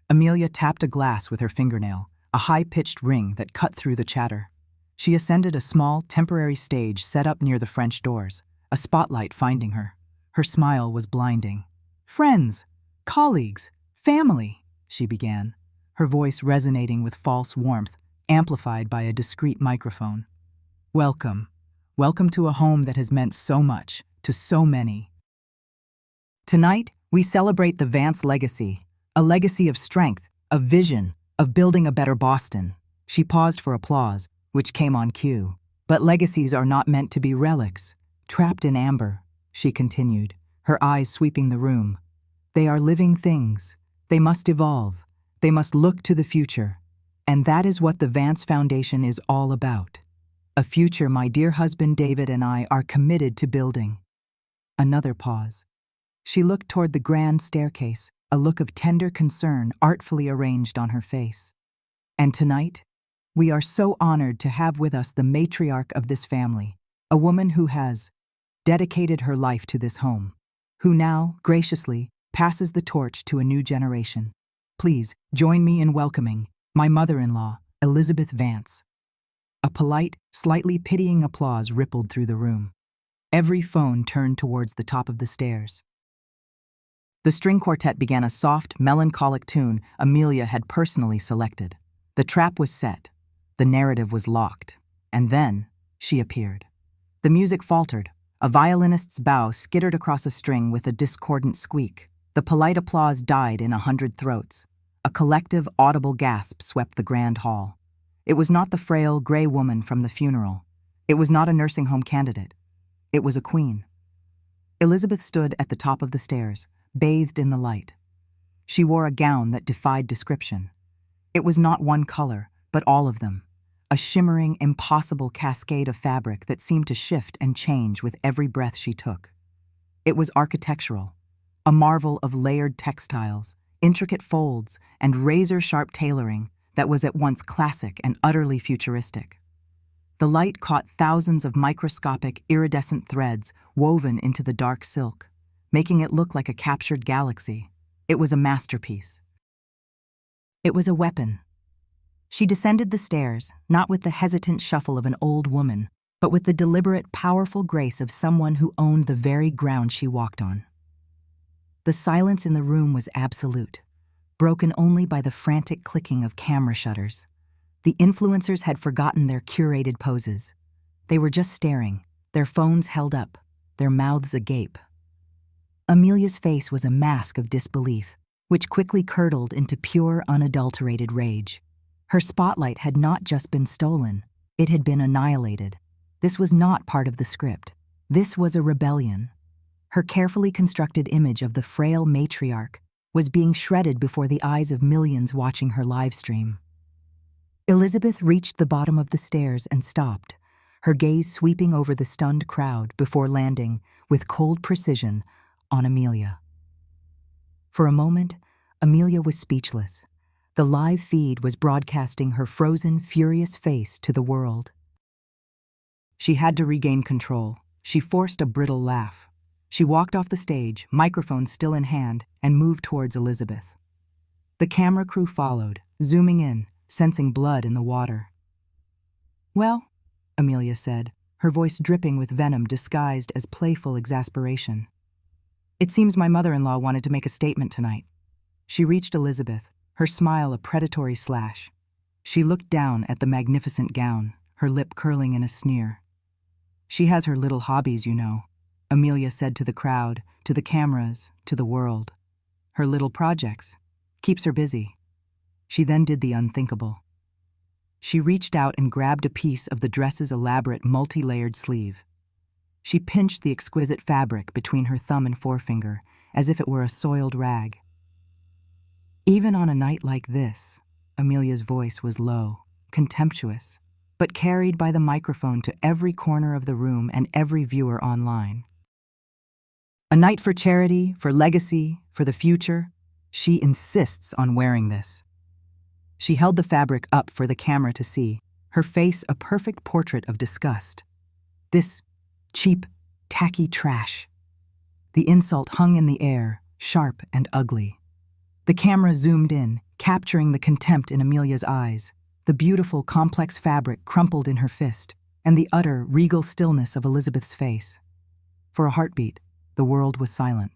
Amelia tapped a glass with her fingernail, a high-pitched ring that cut through the chatter. She ascended a small, temporary stage set up near the French doors, a spotlight finding her. Her smile was blinding. "Friends, colleagues, family," she began, her voice resonating with false warmth, amplified by a discreet microphone. "Welcome. Welcome to a home that has meant so much, to so many. Tonight, we celebrate the Vance legacy, a legacy of strength, of vision, of building a better Boston." She paused for applause, which came on cue. "But legacies are not meant to be relics, trapped in amber," she continued, her eyes sweeping the room. "They are living things. They must evolve. They must look to the future. And that is what the Vance Foundation is all about. A future my dear husband David and I are committed to building." Another pause. She looked toward the grand staircase, a look of tender concern artfully arranged on her face. "And tonight, we are so honored to have with us the matriarch of this family, a woman who has dedicated her life to this home, who now, graciously, passes the torch to a new generation. Please join me in welcoming my mother-in-law, Elizabeth Vance." A polite, slightly pitying applause rippled through the room. Every phone turned towards the top of the stairs. The string quartet began a soft, melancholic tune Amelia had personally selected. The trap was set. The narrative was locked. And then she appeared. The music faltered. A violinist's bow skittered across a string with a discordant squeak. The polite applause died in 100 throats. A collective, audible gasp swept the grand hall. It was not the frail, gray woman from the funeral. It was not a nursing home candidate. It was a queen. Elizabeth stood at the top of the stairs, bathed in the light. She wore a gown that defied description. It was not one color, but all of them. A shimmering, impossible cascade of fabric that seemed to shift and change with every breath she took. It was architectural, a marvel of layered textiles, intricate folds, and razor-sharp tailoring that was at once classic and utterly futuristic. The light caught thousands of microscopic, iridescent threads woven into the dark silk, making it look like a captured galaxy. It was a masterpiece. It was a weapon. She descended the stairs, not with the hesitant shuffle of an old woman, but with the deliberate, powerful grace of someone who owned the very ground she walked on. The silence in the room was absolute, broken only by the frantic clicking of camera shutters. The influencers had forgotten their curated poses. They were just staring, their phones held up, their mouths agape. Amelia's face was a mask of disbelief, which quickly curdled into pure, unadulterated rage. Her spotlight had not just been stolen, it had been annihilated. This was not part of the script. This was a rebellion. Her carefully constructed image of the frail matriarch was being shredded before the eyes of millions watching her live stream. Elizabeth reached the bottom of the stairs and stopped, her gaze sweeping over the stunned crowd before landing, with cold precision, on Amelia. For a moment, Amelia was speechless. The live feed was broadcasting her frozen, furious face to the world. She had to regain control. She forced a brittle laugh. She walked off the stage, microphone still in hand, and moved towards Elizabeth. The camera crew followed, zooming in, sensing blood in the water. "Well," Amelia said, her voice dripping with venom disguised as playful exasperation. "It seems my mother-in-law wanted to make a statement tonight." She reached Elizabeth, her smile a predatory slash. She looked down at the magnificent gown, her lip curling in a sneer. "She has her little hobbies, you know," Amelia said to the crowd, to the cameras, to the world. "Her little projects. Keeps her busy." She then did the unthinkable. She reached out and grabbed a piece of the dress's elaborate multi-layered sleeve. She pinched the exquisite fabric between her thumb and forefinger, as if it were a soiled rag. "Even on a night like this," Amelia's voice was low, contemptuous, but carried by the microphone to every corner of the room and every viewer online. "A night for charity, for legacy, for the future. She insists on wearing this." She held the fabric up for the camera to see, her face a perfect portrait of disgust. "This cheap, tacky trash." The insult hung in the air, sharp and ugly. The camera zoomed in, capturing the contempt in Amelia's eyes, the beautiful, complex fabric crumpled in her fist, and the utter, regal stillness of Elizabeth's face. For a heartbeat, the world was silent.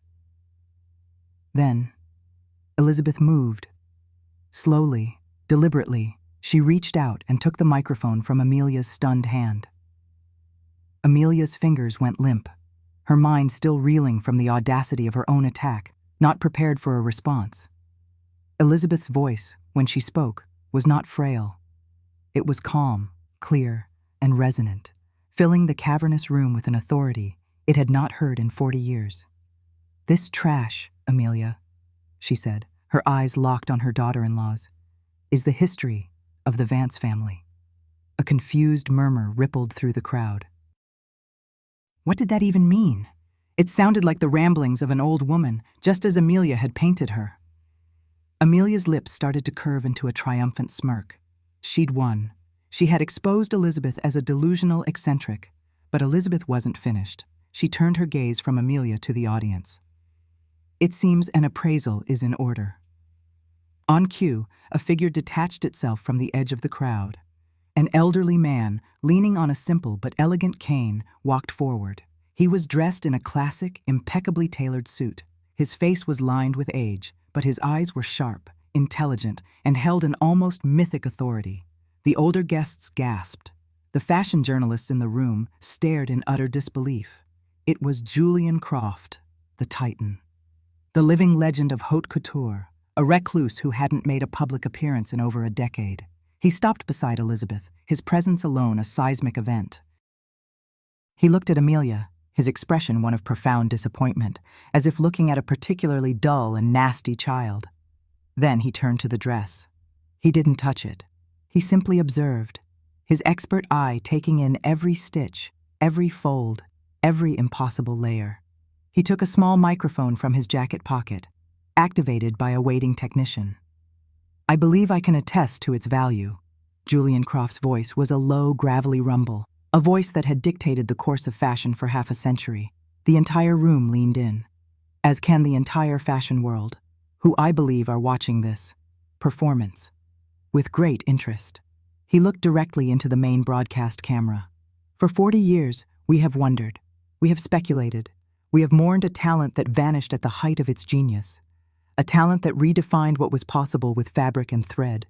Then, Elizabeth moved. Slowly, deliberately, she reached out and took the microphone from Amelia's stunned hand. Amelia's fingers went limp, her mind still reeling from the audacity of her own attack, not prepared for a response. Elizabeth's voice, when she spoke, was not frail. It was calm, clear, and resonant, filling the cavernous room with an authority it had not heard in 40 years. "This trash, Amelia," she said, her eyes locked on her daughter-in-law's, "is the history of the Vance family." A confused murmur rippled through the crowd. What did that even mean? It sounded like the ramblings of an old woman, just as Amelia had painted her. Amelia's lips started to curve into a triumphant smirk. She'd won. She had exposed Elizabeth as a delusional eccentric, but Elizabeth wasn't finished. She turned her gaze from Amelia to the audience. "It seems an appraisal is in order." On cue, a figure detached itself from the edge of the crowd. An elderly man, leaning on a simple but elegant cane, walked forward. He was dressed in a classic, impeccably tailored suit. His face was lined with age, but his eyes were sharp, intelligent, and held an almost mythic authority. The older guests gasped. The fashion journalists in the room stared in utter disbelief. It was Julian Croft, the Titan. The living legend of haute couture, a recluse who hadn't made a public appearance in over a decade. He stopped beside Elizabeth, his presence alone a seismic event. He looked at Amelia, his expression one of profound disappointment, as if looking at a particularly dull and nasty child. Then he turned to the dress. He didn't touch it. He simply observed, his expert eye taking in every stitch, every fold, every impossible layer. He took a small microphone from his jacket pocket, activated by a waiting technician. "I believe I can attest to its value." Julian Croft's voice was a low, gravelly rumble, a voice that had dictated the course of fashion for half a century. The entire room leaned in, as can the entire fashion world, who I believe are watching this performance with great interest. He looked directly into the main broadcast camera. "For 40 years, we have wondered, we have speculated, we have mourned a talent that vanished at the height of its genius, a talent that redefined what was possible with fabric and thread.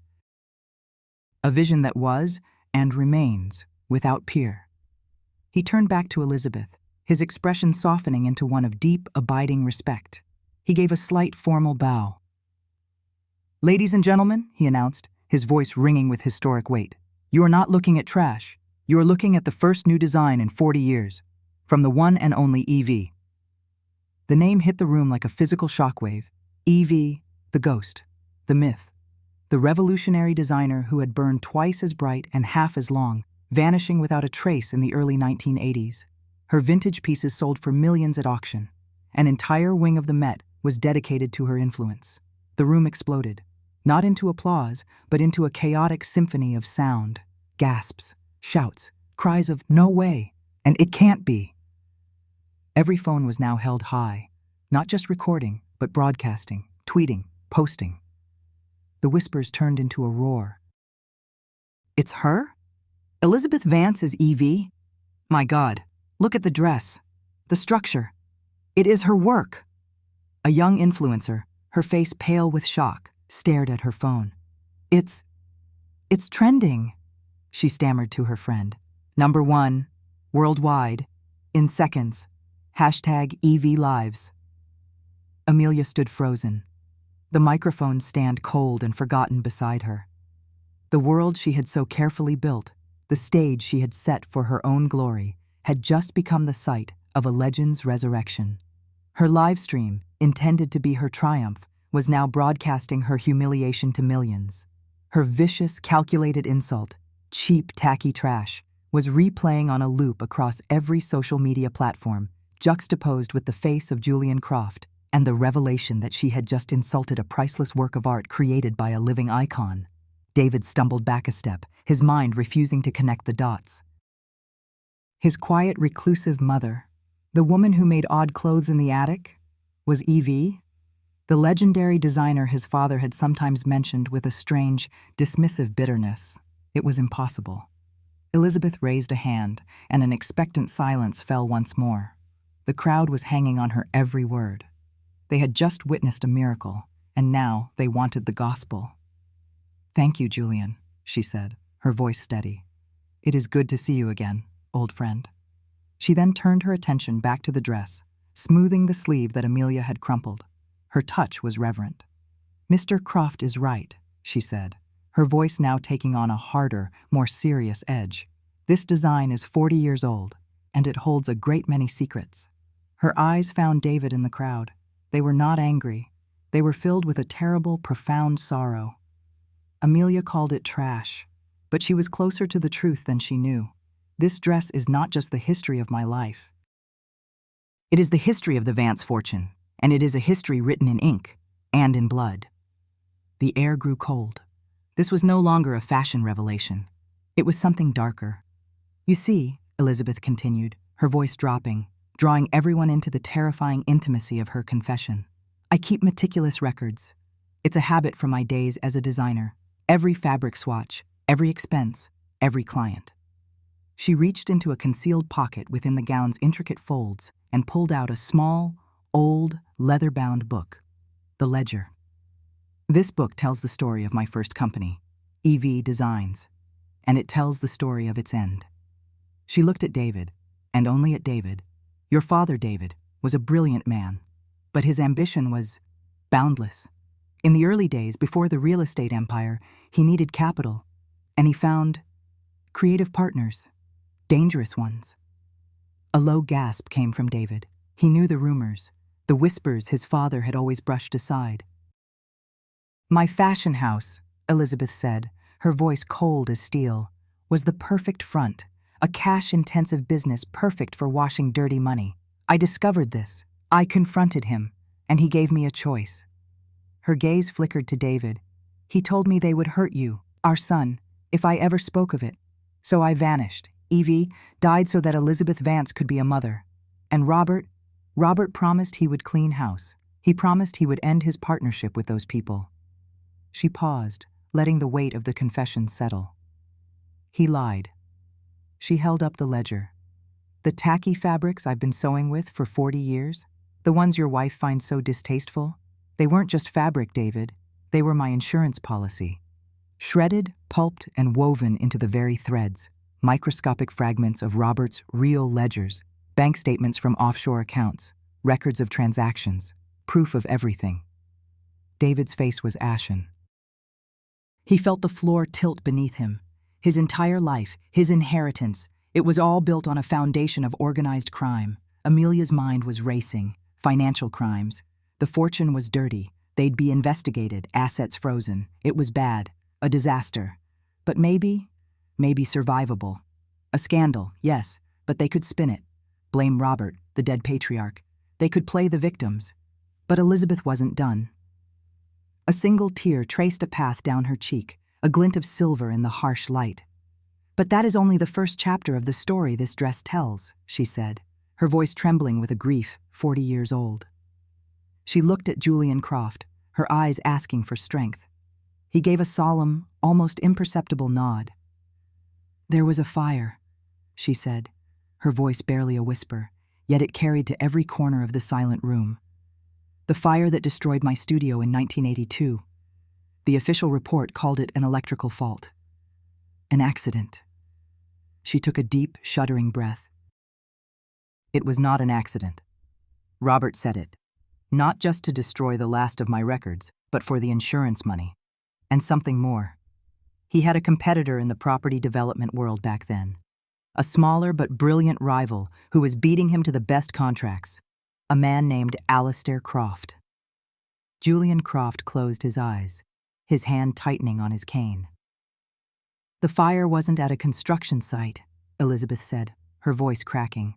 A vision that was, and remains, without peer." He turned back to Elizabeth, his expression softening into one of deep, abiding respect. He gave a slight formal bow. "Ladies and gentlemen," he announced, his voice ringing with historic weight, "you are not looking at trash. You are looking at the first new design in 40 years, from the one and only EV." The name hit the room like a physical shockwave. EV, the ghost, the myth, the revolutionary designer who had burned twice as bright and half as long, vanishing without a trace in the early 1980s. Her vintage pieces sold for millions at auction. An entire wing of the Met was dedicated to her influence. The room exploded, not into applause, but into a chaotic symphony of sound, gasps, shouts, cries of "no way" and "it can't be." Every phone was now held high, not just recording, but broadcasting, tweeting, posting. The whispers turned into a roar. "It's her? Elizabeth Vance is EV? My God, look at the dress, the structure. It is her work." A young influencer, her face pale with shock, stared at her phone. It's trending," she stammered to her friend. #1, worldwide, in seconds. #EV Lives." Amelia stood frozen, the microphone stand cold and forgotten beside her. The world she had so carefully built, the stage she had set for her own glory, had just become the site of a legend's resurrection. Her live stream, intended to be her triumph, was now broadcasting her humiliation to millions. Her vicious, calculated insult, cheap, tacky trash, was replaying on a loop across every social media platform, juxtaposed with the face of Julian Croft and the revelation that she had just insulted a priceless work of art created by a living icon. David stumbled back a step, his mind refusing to connect the dots. His quiet, reclusive mother, the woman who made odd clothes in the attic, was EV? The legendary designer his father had sometimes mentioned with a strange, dismissive bitterness. It was impossible. Elizabeth raised a hand, and an expectant silence fell once more. The crowd was hanging on her every word. They had just witnessed a miracle, and now they wanted the gospel. "Thank you, Julian," she said, her voice steady. "It is good to see you again, old friend." She then turned her attention back to the dress, smoothing the sleeve that Amelia had crumpled. Her touch was reverent. "Mr. Croft is right," she said, her voice now taking on a harder, more serious edge. "This design is 40 years old, and it holds a great many secrets." Her eyes found David in the crowd. They were not angry. They were filled with a terrible, profound sorrow. Amelia called it trash, but she was closer to the truth than she knew. "This dress is not just the history of my life. It is the history of the Vance fortune, and it is a history written in ink and in blood." The air grew cold. This was no longer a fashion revelation. It was something darker. "You see," Elizabeth continued, her voice dropping, drawing everyone into the terrifying intimacy of her confession. "I keep meticulous records. It's a habit from my days as a designer. Every fabric swatch, every expense, every client." She reached into a concealed pocket within the gown's intricate folds and pulled out a small, old, leather-bound book, the Ledger. "This book tells the story of my first company, EV Designs, and it tells the story of its end." She looked at David, and only at David. "Your father, David, was a brilliant man, but his ambition was boundless. In the early days, before the real estate empire, he needed capital, and he found creative partners, dangerous ones." A low gasp came from David. He knew the rumors, the whispers his father had always brushed aside. "My fashion house," Elizabeth said, her voice cold as steel, "was the perfect front, a cash-intensive business perfect for washing dirty money. I discovered this. I confronted him, and he gave me a choice." Her gaze flickered to David. "He told me they would hurt you, our son, if I ever spoke of it. So I vanished. Evie died so that Elizabeth Vance could be a mother. And Robert promised he would clean house. He promised he would end his partnership with those people." She paused, letting the weight of the confession settle. "He lied." She held up the ledger. "The tacky fabrics I've been sewing with for 40 years, the ones your wife finds so distasteful, they weren't just fabric, David. They were my insurance policy. Shredded, pulped, and woven into the very threads, microscopic fragments of Robert's real ledgers, bank statements from offshore accounts, records of transactions, proof of everything." David's face was ashen. He felt the floor tilt beneath him. His entire life, his inheritance, it was all built on a foundation of organized crime. Amelia's mind was racing. Financial crimes. The fortune was dirty. They'd be investigated, assets frozen. It was bad. A disaster. But maybe survivable. A scandal, yes, but they could spin it. Blame Robert, the dead patriarch. They could play the victims. But Elizabeth wasn't done. A single tear traced a path down her cheek, a glint of silver in the harsh light. "But that is only the first chapter of the story this dress tells," she said, her voice trembling with a grief 40 years old. She looked at Julian Croft, her eyes asking for strength. He gave a solemn, almost imperceptible nod. "There was a fire," she said, her voice barely a whisper, yet it carried to every corner of the silent room. "The fire that destroyed my studio in 1982. The official report called it an electrical fault. An accident." She took a deep, shuddering breath. "It was not an accident. Robert said it. Not just to destroy the last of my records, but for the insurance money. And something more. He had a competitor in the property development world back then. A smaller but brilliant rival who was beating him to the best contracts. A man named Alistair Croft." Julian Croft closed his eyes, his hand tightening on his cane. "The fire wasn't at a construction site," Elizabeth said, her voice cracking.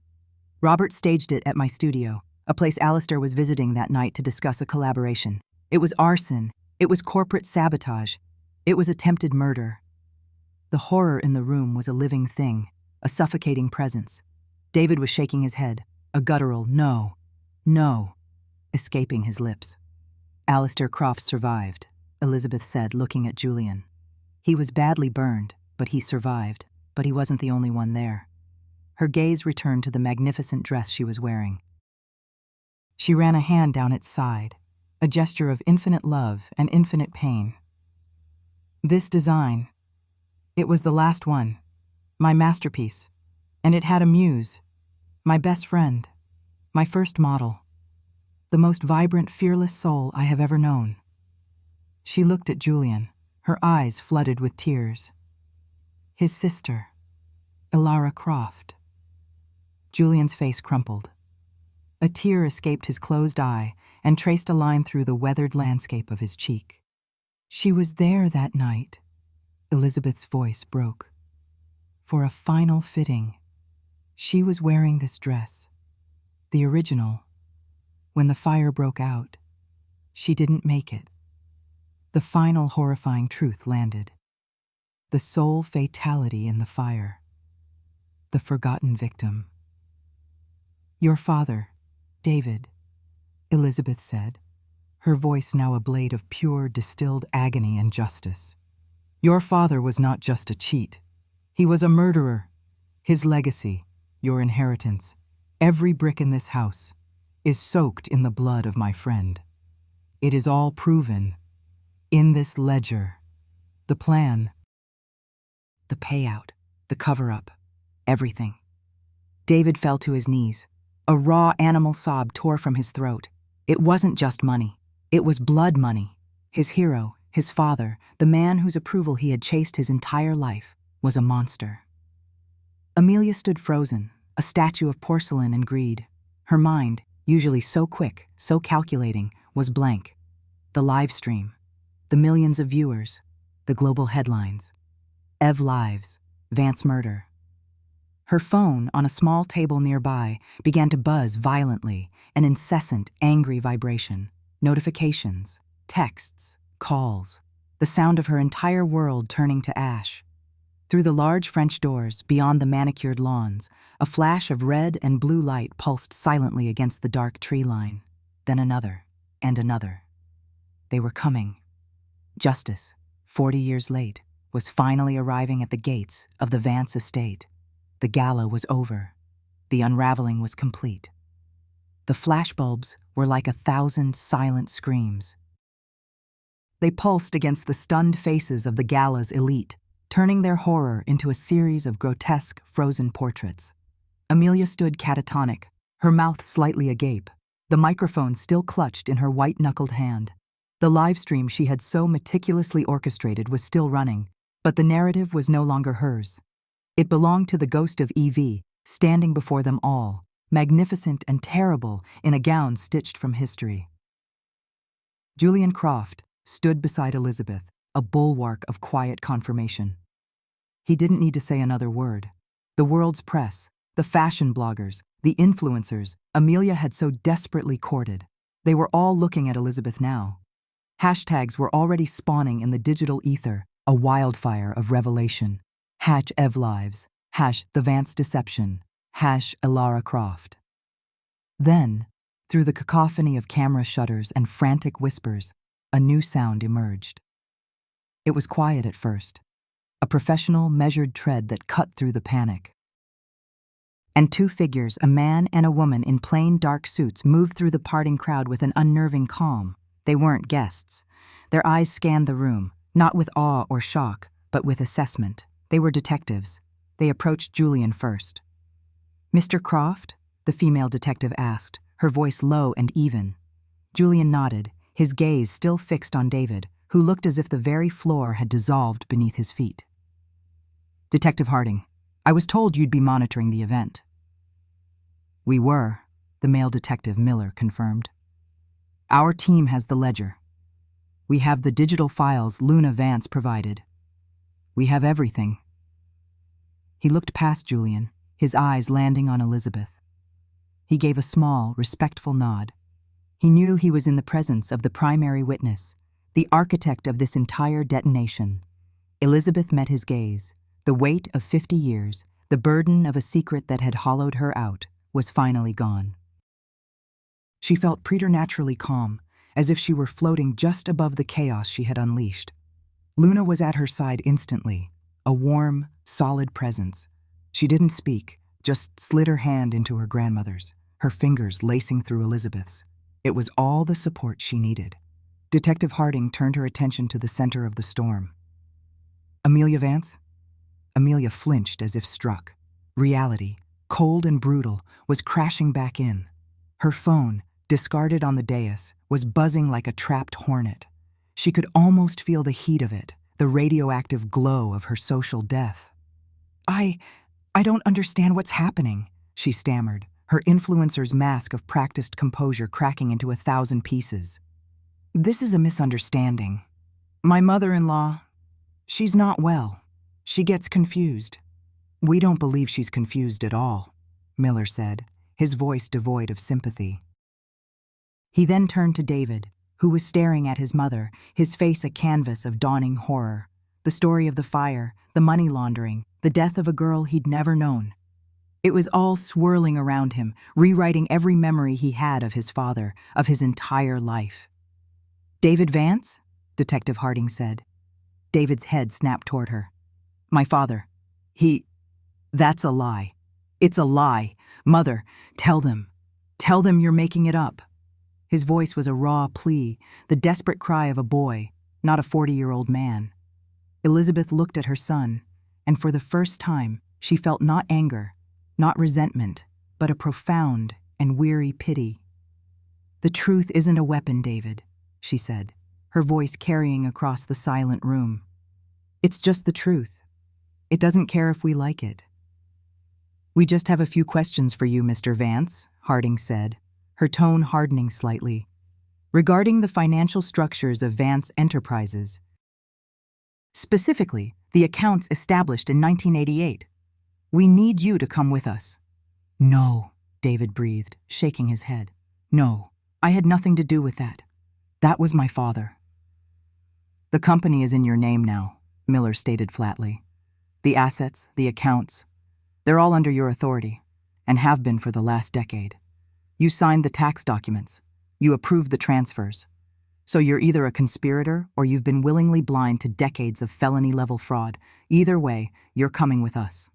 "Robert staged it at my studio, a place Alistair was visiting that night to discuss a collaboration. It was arson. It was corporate sabotage. It was attempted murder." The horror in the room was a living thing, a suffocating presence. David was shaking his head, a guttural "no, no," escaping his lips. Alistair Crofts survived, Elizabeth said, looking at Julian. He was badly burned, but he survived, but he wasn't the only one there. Her gaze returned to the magnificent dress she was wearing. She ran a hand down its side, a gesture of infinite love and infinite pain. This design, it was the last one, my masterpiece, and it had a muse, my best friend, my first model, the most vibrant, fearless soul I have ever known. She looked at Julian, her eyes flooded with tears. His sister, Elara Croft. Julian's face crumpled. A tear escaped his closed eye and traced a line through the weathered landscape of his cheek. She was there that night, Elizabeth's voice broke. For a final fitting. She was wearing this dress, the original. When the fire broke out, she didn't make it. The final horrifying truth landed. The sole fatality in the fire. The forgotten victim. Your father, David, Elizabeth said, her voice now a blade of pure, distilled agony and justice. Your father was not just a cheat. He was a murderer. His legacy, your inheritance, every brick in this house, is soaked in the blood of my friend. It is all proven in this ledger. The plan, the payout, the cover-up, everything. David fell to his knees. A raw animal sob tore from his throat. It wasn't just money. It was blood money. His hero, his father, the man whose approval he had chased his entire life, was a monster. Amelia stood frozen, a statue of porcelain and greed. Her mind, usually so quick, so calculating, was blank. The live stream, the millions of viewers, the global headlines. Ev lives, Vance murder. Her phone, on a small table nearby, began to buzz violently, an incessant, angry vibration. Notifications, texts, calls, the sound of her entire world turning to ash. Through the large French doors, beyond the manicured lawns, a flash of red and blue light pulsed silently against the dark tree line. Then another, and another. They were coming. Justice, 40 years late, was finally arriving at the gates of the Vance estate. The gala was over. The unraveling was complete. The flashbulbs were like 1,000 silent screams. They pulsed against the stunned faces of the gala's elite, turning their horror into a series of grotesque, frozen portraits. Amelia stood catatonic, her mouth slightly agape, the microphone still clutched in her white-knuckled hand. The live stream she had so meticulously orchestrated was still running, but the narrative was no longer hers. It belonged to the ghost of Evie, standing before them all, magnificent and terrible in a gown stitched from history. Julian Croft stood beside Elizabeth, a bulwark of quiet confirmation. He didn't need to say another word. The world's press, the fashion bloggers, the influencers Amelia had so desperately courted, they were all looking at Elizabeth now. Hashtags were already spawning in the digital ether, a wildfire of revelation. #EvLives, #The Vance Deception, #Elara Croft. Then, through the cacophony of camera shutters and frantic whispers, a new sound emerged. It was quiet at first, a professional, measured tread that cut through the panic. And two figures, a man and a woman in plain dark suits, moved through the parting crowd with an unnerving calm. They weren't guests. Their eyes scanned the room, not with awe or shock, but with assessment. They were detectives. They approached Julian first. "Mr. Croft?" the female detective asked, her voice low and even. Julian nodded, his gaze still fixed on David, who looked as if the very floor had dissolved beneath his feet. "Detective Harding, I was told you'd be monitoring the event." "We were," the male detective Miller confirmed. "Our team has the ledger. We have the digital files Luna Vance provided. We have everything." He looked past Julian, his eyes landing on Elizabeth. He gave a small, respectful nod. He knew he was in the presence of the primary witness, the architect of this entire detonation. Elizabeth met his gaze. The weight of 50 years, the burden of a secret that had hollowed her out, was finally gone. She felt preternaturally calm, as if she were floating just above the chaos she had unleashed. Luna was at her side instantly, a warm, solid presence. She didn't speak, just slid her hand into her grandmother's, her fingers lacing through Elizabeth's. It was all the support she needed. Detective Harding turned her attention to the center of the storm. "Amelia Vance?" Amelia flinched as if struck. Reality, cold and brutal, was crashing back in. Her phone, discarded on the dais, was buzzing like a trapped hornet. She could almost feel the heat of it, the radioactive glow of her social death. I don't understand what's happening," she stammered, her influencer's mask of practiced composure cracking into 1,000 pieces. "This is a misunderstanding. My mother-in-law, she's not well. She gets confused." "We don't believe she's confused at all," Miller said, his voice devoid of sympathy. He then turned to David, who was staring at his mother, his face a canvas of dawning horror. The story of the fire, the money laundering, the death of a girl he'd never known. It was all swirling around him, rewriting every memory he had of his father, of his entire life. "David Vance?" Detective Harding said. David's head snapped toward her. "My father. That's a lie. It's a lie. Mother, tell them. Tell them you're making it up." His voice was a raw plea, the desperate cry of a boy, not a 40-year-old man. Elizabeth looked at her son, and for the first time, she felt not anger, not resentment, but a profound and weary pity. "The truth isn't a weapon, David," she said, her voice carrying across the silent room. "It's just the truth. It doesn't care if we like it." "We just have a few questions for you, Mr. Vance," Harding said, her tone hardening slightly. "Regarding the financial structures of Vance Enterprises, specifically the accounts established in 1988. We need you to come with us." "No," David breathed, shaking his head. "No, I had nothing to do with that. That was my father." "The company is in your name now," Miller stated flatly. "The assets, the accounts, they're all under your authority, and have been for the last decade. You signed the tax documents. You approved the transfers. So you're either a conspirator or you've been willingly blind to decades of felony-level fraud. Either way, you're coming with us."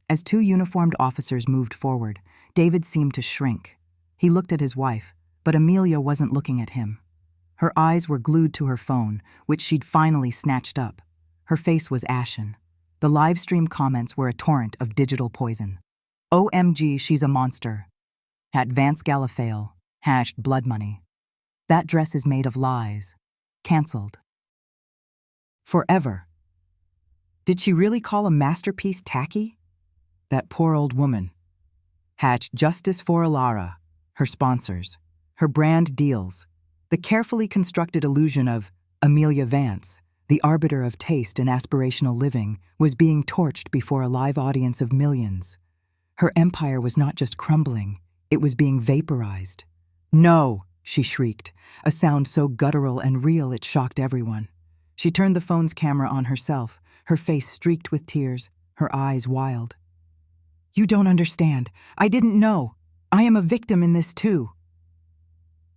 As two uniformed officers moved forward, David seemed to shrink. He looked at his wife, but Amelia wasn't looking at him. Her eyes were glued to her phone, which she'd finally snatched up. Her face was ashen. The live stream comments were a torrent of digital poison. "OMG, she's a monster. At Vance Gallifale, hashed blood money. That dress is made of lies. Cancelled. Forever. Did she really call a masterpiece tacky? That poor old woman. Hatch Justice for Alara, her sponsors, her brand deals, the carefully constructed illusion of Amelia Vance, the arbiter of taste and aspirational living, was being torched before a live audience of millions. Her empire was not just crumbling, it was being vaporized. "No!" she shrieked, a sound so guttural and real it shocked everyone. She turned the phone's camera on herself, her face streaked with tears, her eyes wild. "You don't understand. I didn't know. I am a victim in this too."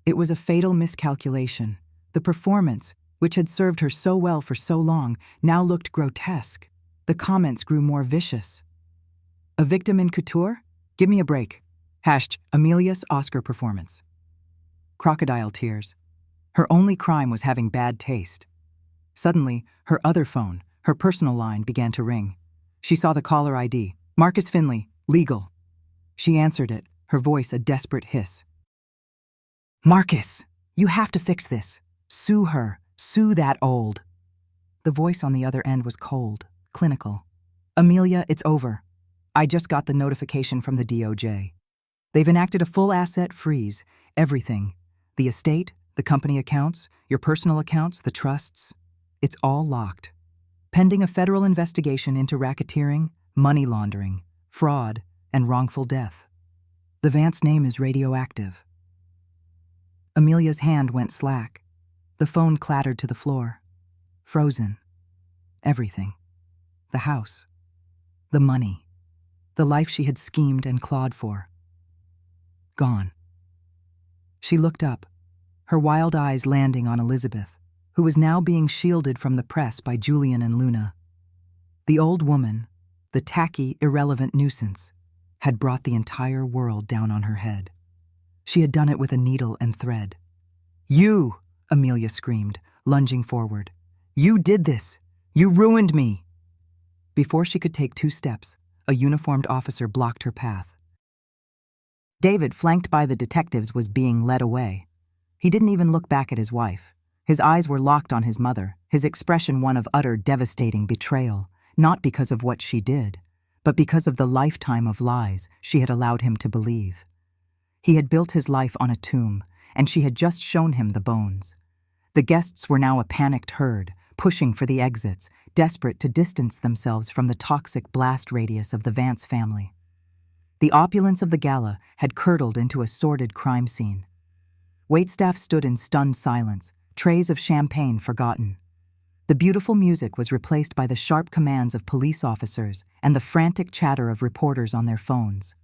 It was a fatal miscalculation. The performance, which had served her so well for so long, now looked grotesque. The comments grew more vicious. "A victim in couture? Give me a break. Hashed Amelia's Oscar performance." Crocodile tears. Her only crime was having bad taste. Suddenly, her other phone, her personal line, began to ring. She saw the caller ID. "Marcus Finley, legal." She answered it, her voice a desperate hiss. "Marcus, you have to fix this. Sue her. Sue that old." The voice on the other end was cold, clinical. "Amelia, it's over. I just got the notification from the DOJ. They've enacted a full asset freeze, everything. The estate, the company accounts, your personal accounts, the trusts. It's all locked. Pending a federal investigation into racketeering, money laundering, fraud, and wrongful death. The Vance name is radioactive." Amelia's hand went slack. The phone clattered to the floor. Frozen. Everything. The house. The money. The life she had schemed and clawed for. Gone. She looked up, her wild eyes landing on Elizabeth, who was now being shielded from the press by Julian and Luna. The old woman, the tacky, irrelevant nuisance, had brought the entire world down on her head. She had done it with a needle and thread. "You!" Amelia screamed, lunging forward. "You did this! You ruined me!" Before she could take 2 steps, a uniformed officer blocked her path. David, flanked by the detectives, was being led away. He didn't even look back at his wife. His eyes were locked on his mother, his expression one of utter, devastating betrayal, not because of what she did, but because of the lifetime of lies she had allowed him to believe. He had built his life on a tomb, and she had just shown him the bones. The guests were now a panicked herd, pushing for the exits, desperate to distance themselves from the toxic blast radius of the Vance family. The opulence of the gala had curdled into a sordid crime scene. Waitstaff stood in stunned silence, trays of champagne forgotten. The beautiful music was replaced by the sharp commands of police officers and the frantic chatter of reporters on their phones.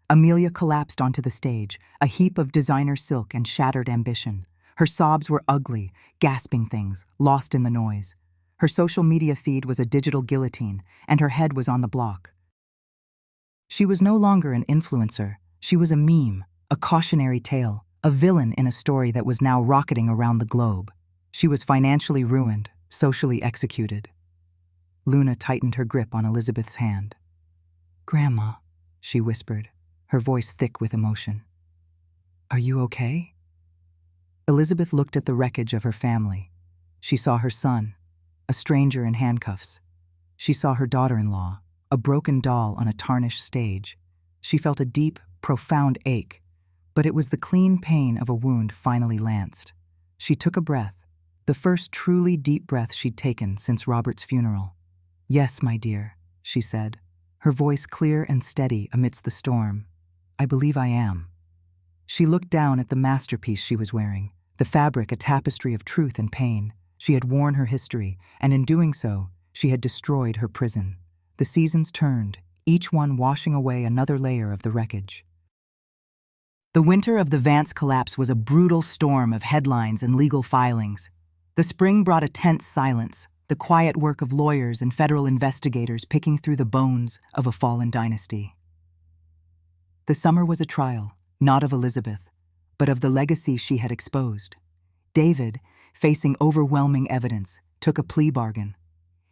Amelia collapsed onto the stage, a heap of designer silk and shattered ambition. Her sobs were ugly, gasping things, lost in the noise. Her social media feed was a digital guillotine, and her head was on the block. She was no longer an influencer. She was a meme, a cautionary tale, a villain in a story that was now rocketing around the globe. She was financially ruined, socially executed. Luna tightened her grip on Elizabeth's hand. "Grandma," she whispered, her voice thick with emotion. "Are you okay?" Elizabeth looked at the wreckage of her family. She saw her son, a stranger in handcuffs. She saw her daughter-in-law, a broken doll on a tarnished stage. She felt a deep, profound ache, but it was the clean pain of a wound finally lanced. She took a breath, the first truly deep breath she'd taken since Robert's funeral. "Yes, my dear," she said, her voice clear and steady amidst the storm. "I believe I am." She looked down at the masterpiece she was wearing, the fabric a tapestry of truth and pain. She had worn her history, and in doing so, she had destroyed her prison. The seasons turned, each one washing away another layer of the wreckage. The winter of the Vance collapse was a brutal storm of headlines and legal filings. The spring brought a tense silence, the quiet work of lawyers and federal investigators picking through the bones of a fallen dynasty. The summer was a trial, not of Elizabeth, but of the legacy she had exposed. David, facing overwhelming evidence, took a plea bargain.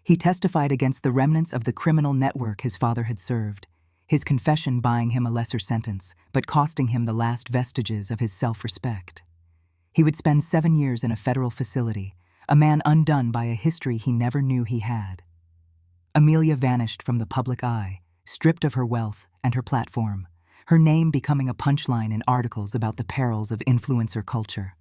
He testified against the remnants of the criminal network his father had served, his confession buying him a lesser sentence, but costing him the last vestiges of his self-respect. He would spend 7 years in a federal facility, a man undone by a history he never knew he had. Amelia vanished from the public eye, stripped of her wealth and her platform, her name becoming a punchline in articles about the perils of influencer culture.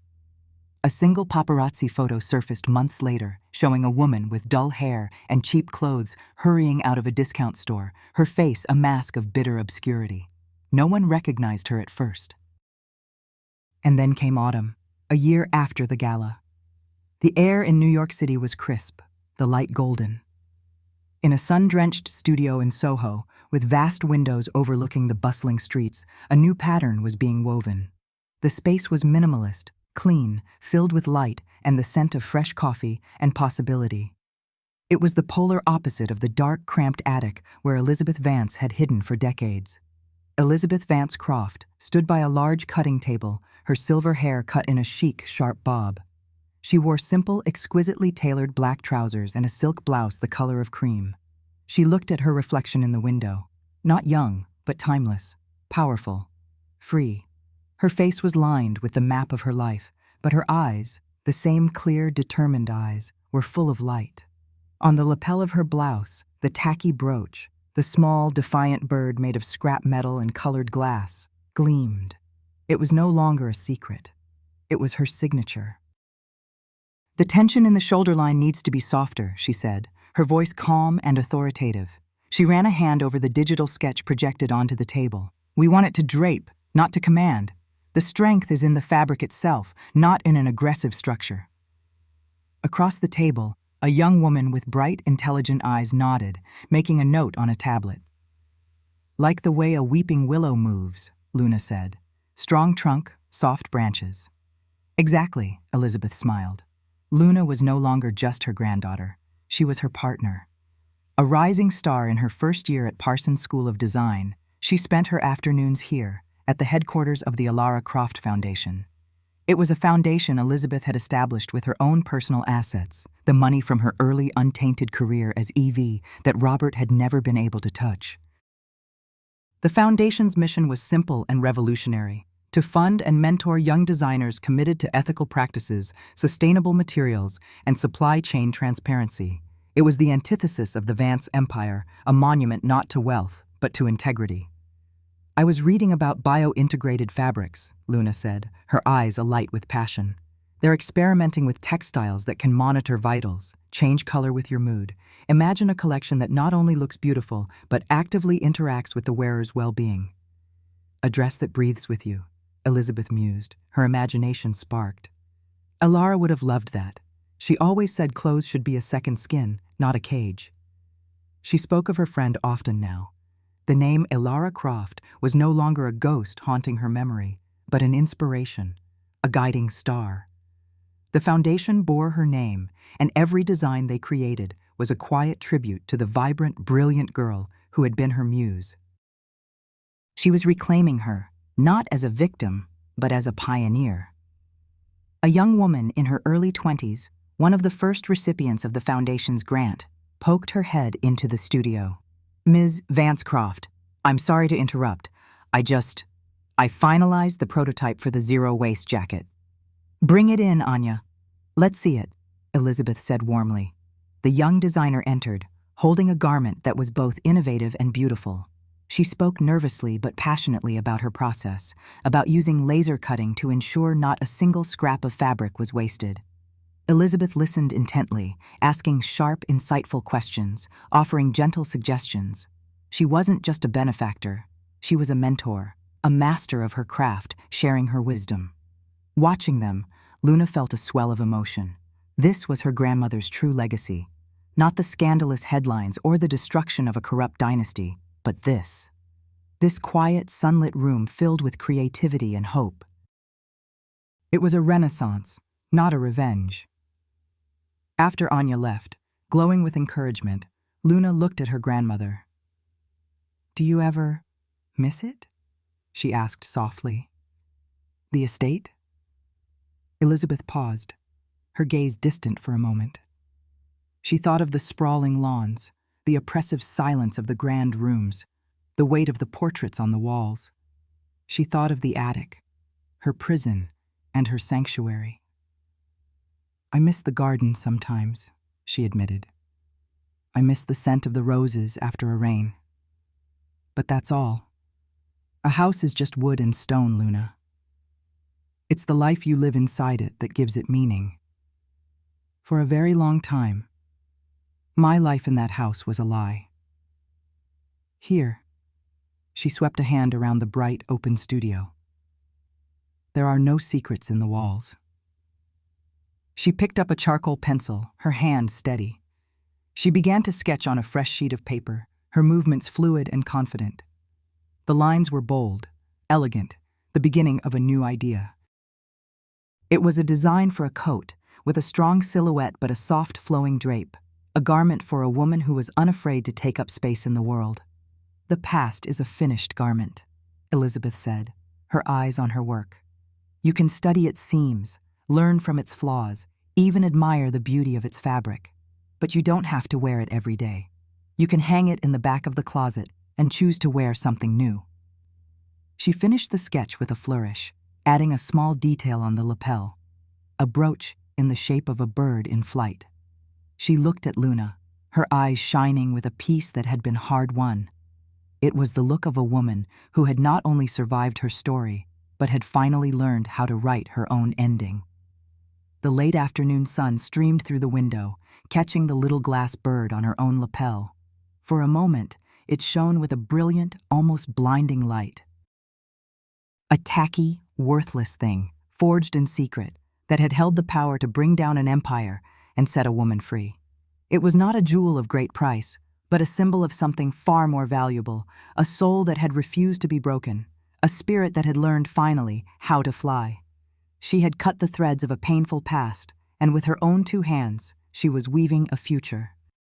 A single paparazzi photo surfaced months later, showing a woman with dull hair and cheap clothes hurrying out of a discount store, her face a mask of bitter obscurity. No one recognized her at first. And then came autumn, a year after the gala. The air in New York City was crisp, the light golden. In a sun-drenched studio in Soho, with vast windows overlooking the bustling streets, a new pattern was being woven. The space was minimalist, clean, filled with light and the scent of fresh coffee and possibility. It was the polar opposite of the dark, cramped attic where Elizabeth Vance had hidden for decades. Elizabeth Vance Croft stood by a large cutting table, her silver hair cut in a chic, sharp bob. She wore simple, exquisitely tailored black trousers and a silk blouse the color of cream. She looked at her reflection in the window, not young, but timeless, powerful, free. Her face was lined with the map of her life, but her eyes, the same clear, determined eyes, were full of light. On the lapel of her blouse, the tacky brooch, the small, defiant bird made of scrap metal and colored glass, gleamed. It was no longer a secret. It was her signature. "The tension in the shoulder line needs to be softer," she said, her voice calm and authoritative. She ran a hand over the digital sketch projected onto the table. "We want it to drape, not to command. The strength is in the fabric itself, not in an aggressive structure." Across the table, a young woman with bright, intelligent eyes nodded, making a note on a tablet. "Like the way a weeping willow moves," Luna said. "Strong trunk, soft branches." Exactly, Elizabeth smiled. Luna was no longer just her granddaughter. She was her partner. A rising star in her first year at Parsons School of Design, she spent her afternoons here, at the headquarters of the Alara Croft Foundation. It was a foundation Elizabeth had established with her own personal assets, the money from her early untainted career as EV that Robert had never been able to touch. The foundation's mission was simple and revolutionary: to fund and mentor young designers committed to ethical practices, sustainable materials, and supply chain transparency. It was the antithesis of the Vance Empire, a monument not to wealth, but to integrity. I was reading about bio-integrated fabrics, Luna said, her eyes alight with passion. They're experimenting with textiles that can monitor vitals, change color with your mood. Imagine a collection that not only looks beautiful, but actively interacts with the wearer's well-being. A dress that breathes with you, Elizabeth mused, her imagination sparked. Alara would have loved that. She always said clothes should be a second skin, not a cage. She spoke of her friend often now. The name Alara Croft was no longer a ghost haunting her memory, but an inspiration, a guiding star. The foundation bore her name, and every design they created was a quiet tribute to the vibrant, brilliant girl who had been her muse. She was reclaiming her, not as a victim, but as a pioneer. A young woman in her early 20s, one of the first recipients of the foundation's grant, poked her head into the studio. Ms. Vance Croft, I'm sorry to interrupt. I finalized the prototype for the zero-waste jacket. Bring it in, Anya. Let's see it, Elizabeth said warmly. The young designer entered, holding a garment that was both innovative and beautiful. She spoke nervously but passionately about her process, about using laser cutting to ensure not a single scrap of fabric was wasted. Elizabeth listened intently, asking sharp, insightful questions, offering gentle suggestions. She wasn't just a benefactor. She was a mentor, a master of her craft, sharing her wisdom. Watching them, Luna felt a swell of emotion. This was her grandmother's true legacy. Not the scandalous headlines or the destruction of a corrupt dynasty, but this. This quiet, sunlit room filled with creativity and hope. It was a renaissance, not a revenge. After Anya left, glowing with encouragement, Luna looked at her grandmother. "Do you ever miss it?" she asked softly. "The estate?" Elizabeth paused, her gaze distant for a moment. She thought of the sprawling lawns, the oppressive silence of the grand rooms, the weight of the portraits on the walls. She thought of the attic, her prison, and her sanctuary. "I miss the garden sometimes," she admitted. "I miss the scent of the roses after a rain. But that's all. A house is just wood and stone, Luna. It's the life you live inside it that gives it meaning. For a very long time, my life in that house was a lie. Here," she swept a hand around the bright, open studio. "There are no secrets in the walls." She picked up a charcoal pencil, her hand steady. She began to sketch on a fresh sheet of paper, her movements fluid and confident. The lines were bold, elegant, the beginning of a new idea. It was a design for a coat, with a strong silhouette but a soft flowing drape, a garment for a woman who was unafraid to take up space in the world. "The past is a finished garment," Elizabeth said, her eyes on her work. "You can study its seams, learn from its flaws, even admire the beauty of its fabric. But you don't have to wear it every day. You can hang it in the back of the closet and choose to wear something new." She finished the sketch with a flourish, adding a small detail on the lapel, a brooch in the shape of a bird in flight. She looked at Luna, her eyes shining with a peace that had been hard-won. It was the look of a woman who had not only survived her story, but had finally learned how to write her own ending. The late afternoon sun streamed through the window, catching the little glass bird on her own lapel. For a moment, it shone with a brilliant, almost blinding light. A tacky, worthless thing, forged in secret, that had held the power to bring down an empire and set a woman free. It was not a jewel of great price, but a symbol of something far more valuable, a soul that had refused to be broken, a spirit that had learned finally how to fly. She had cut the threads of a painful past, and with her own two hands, she was weaving a future.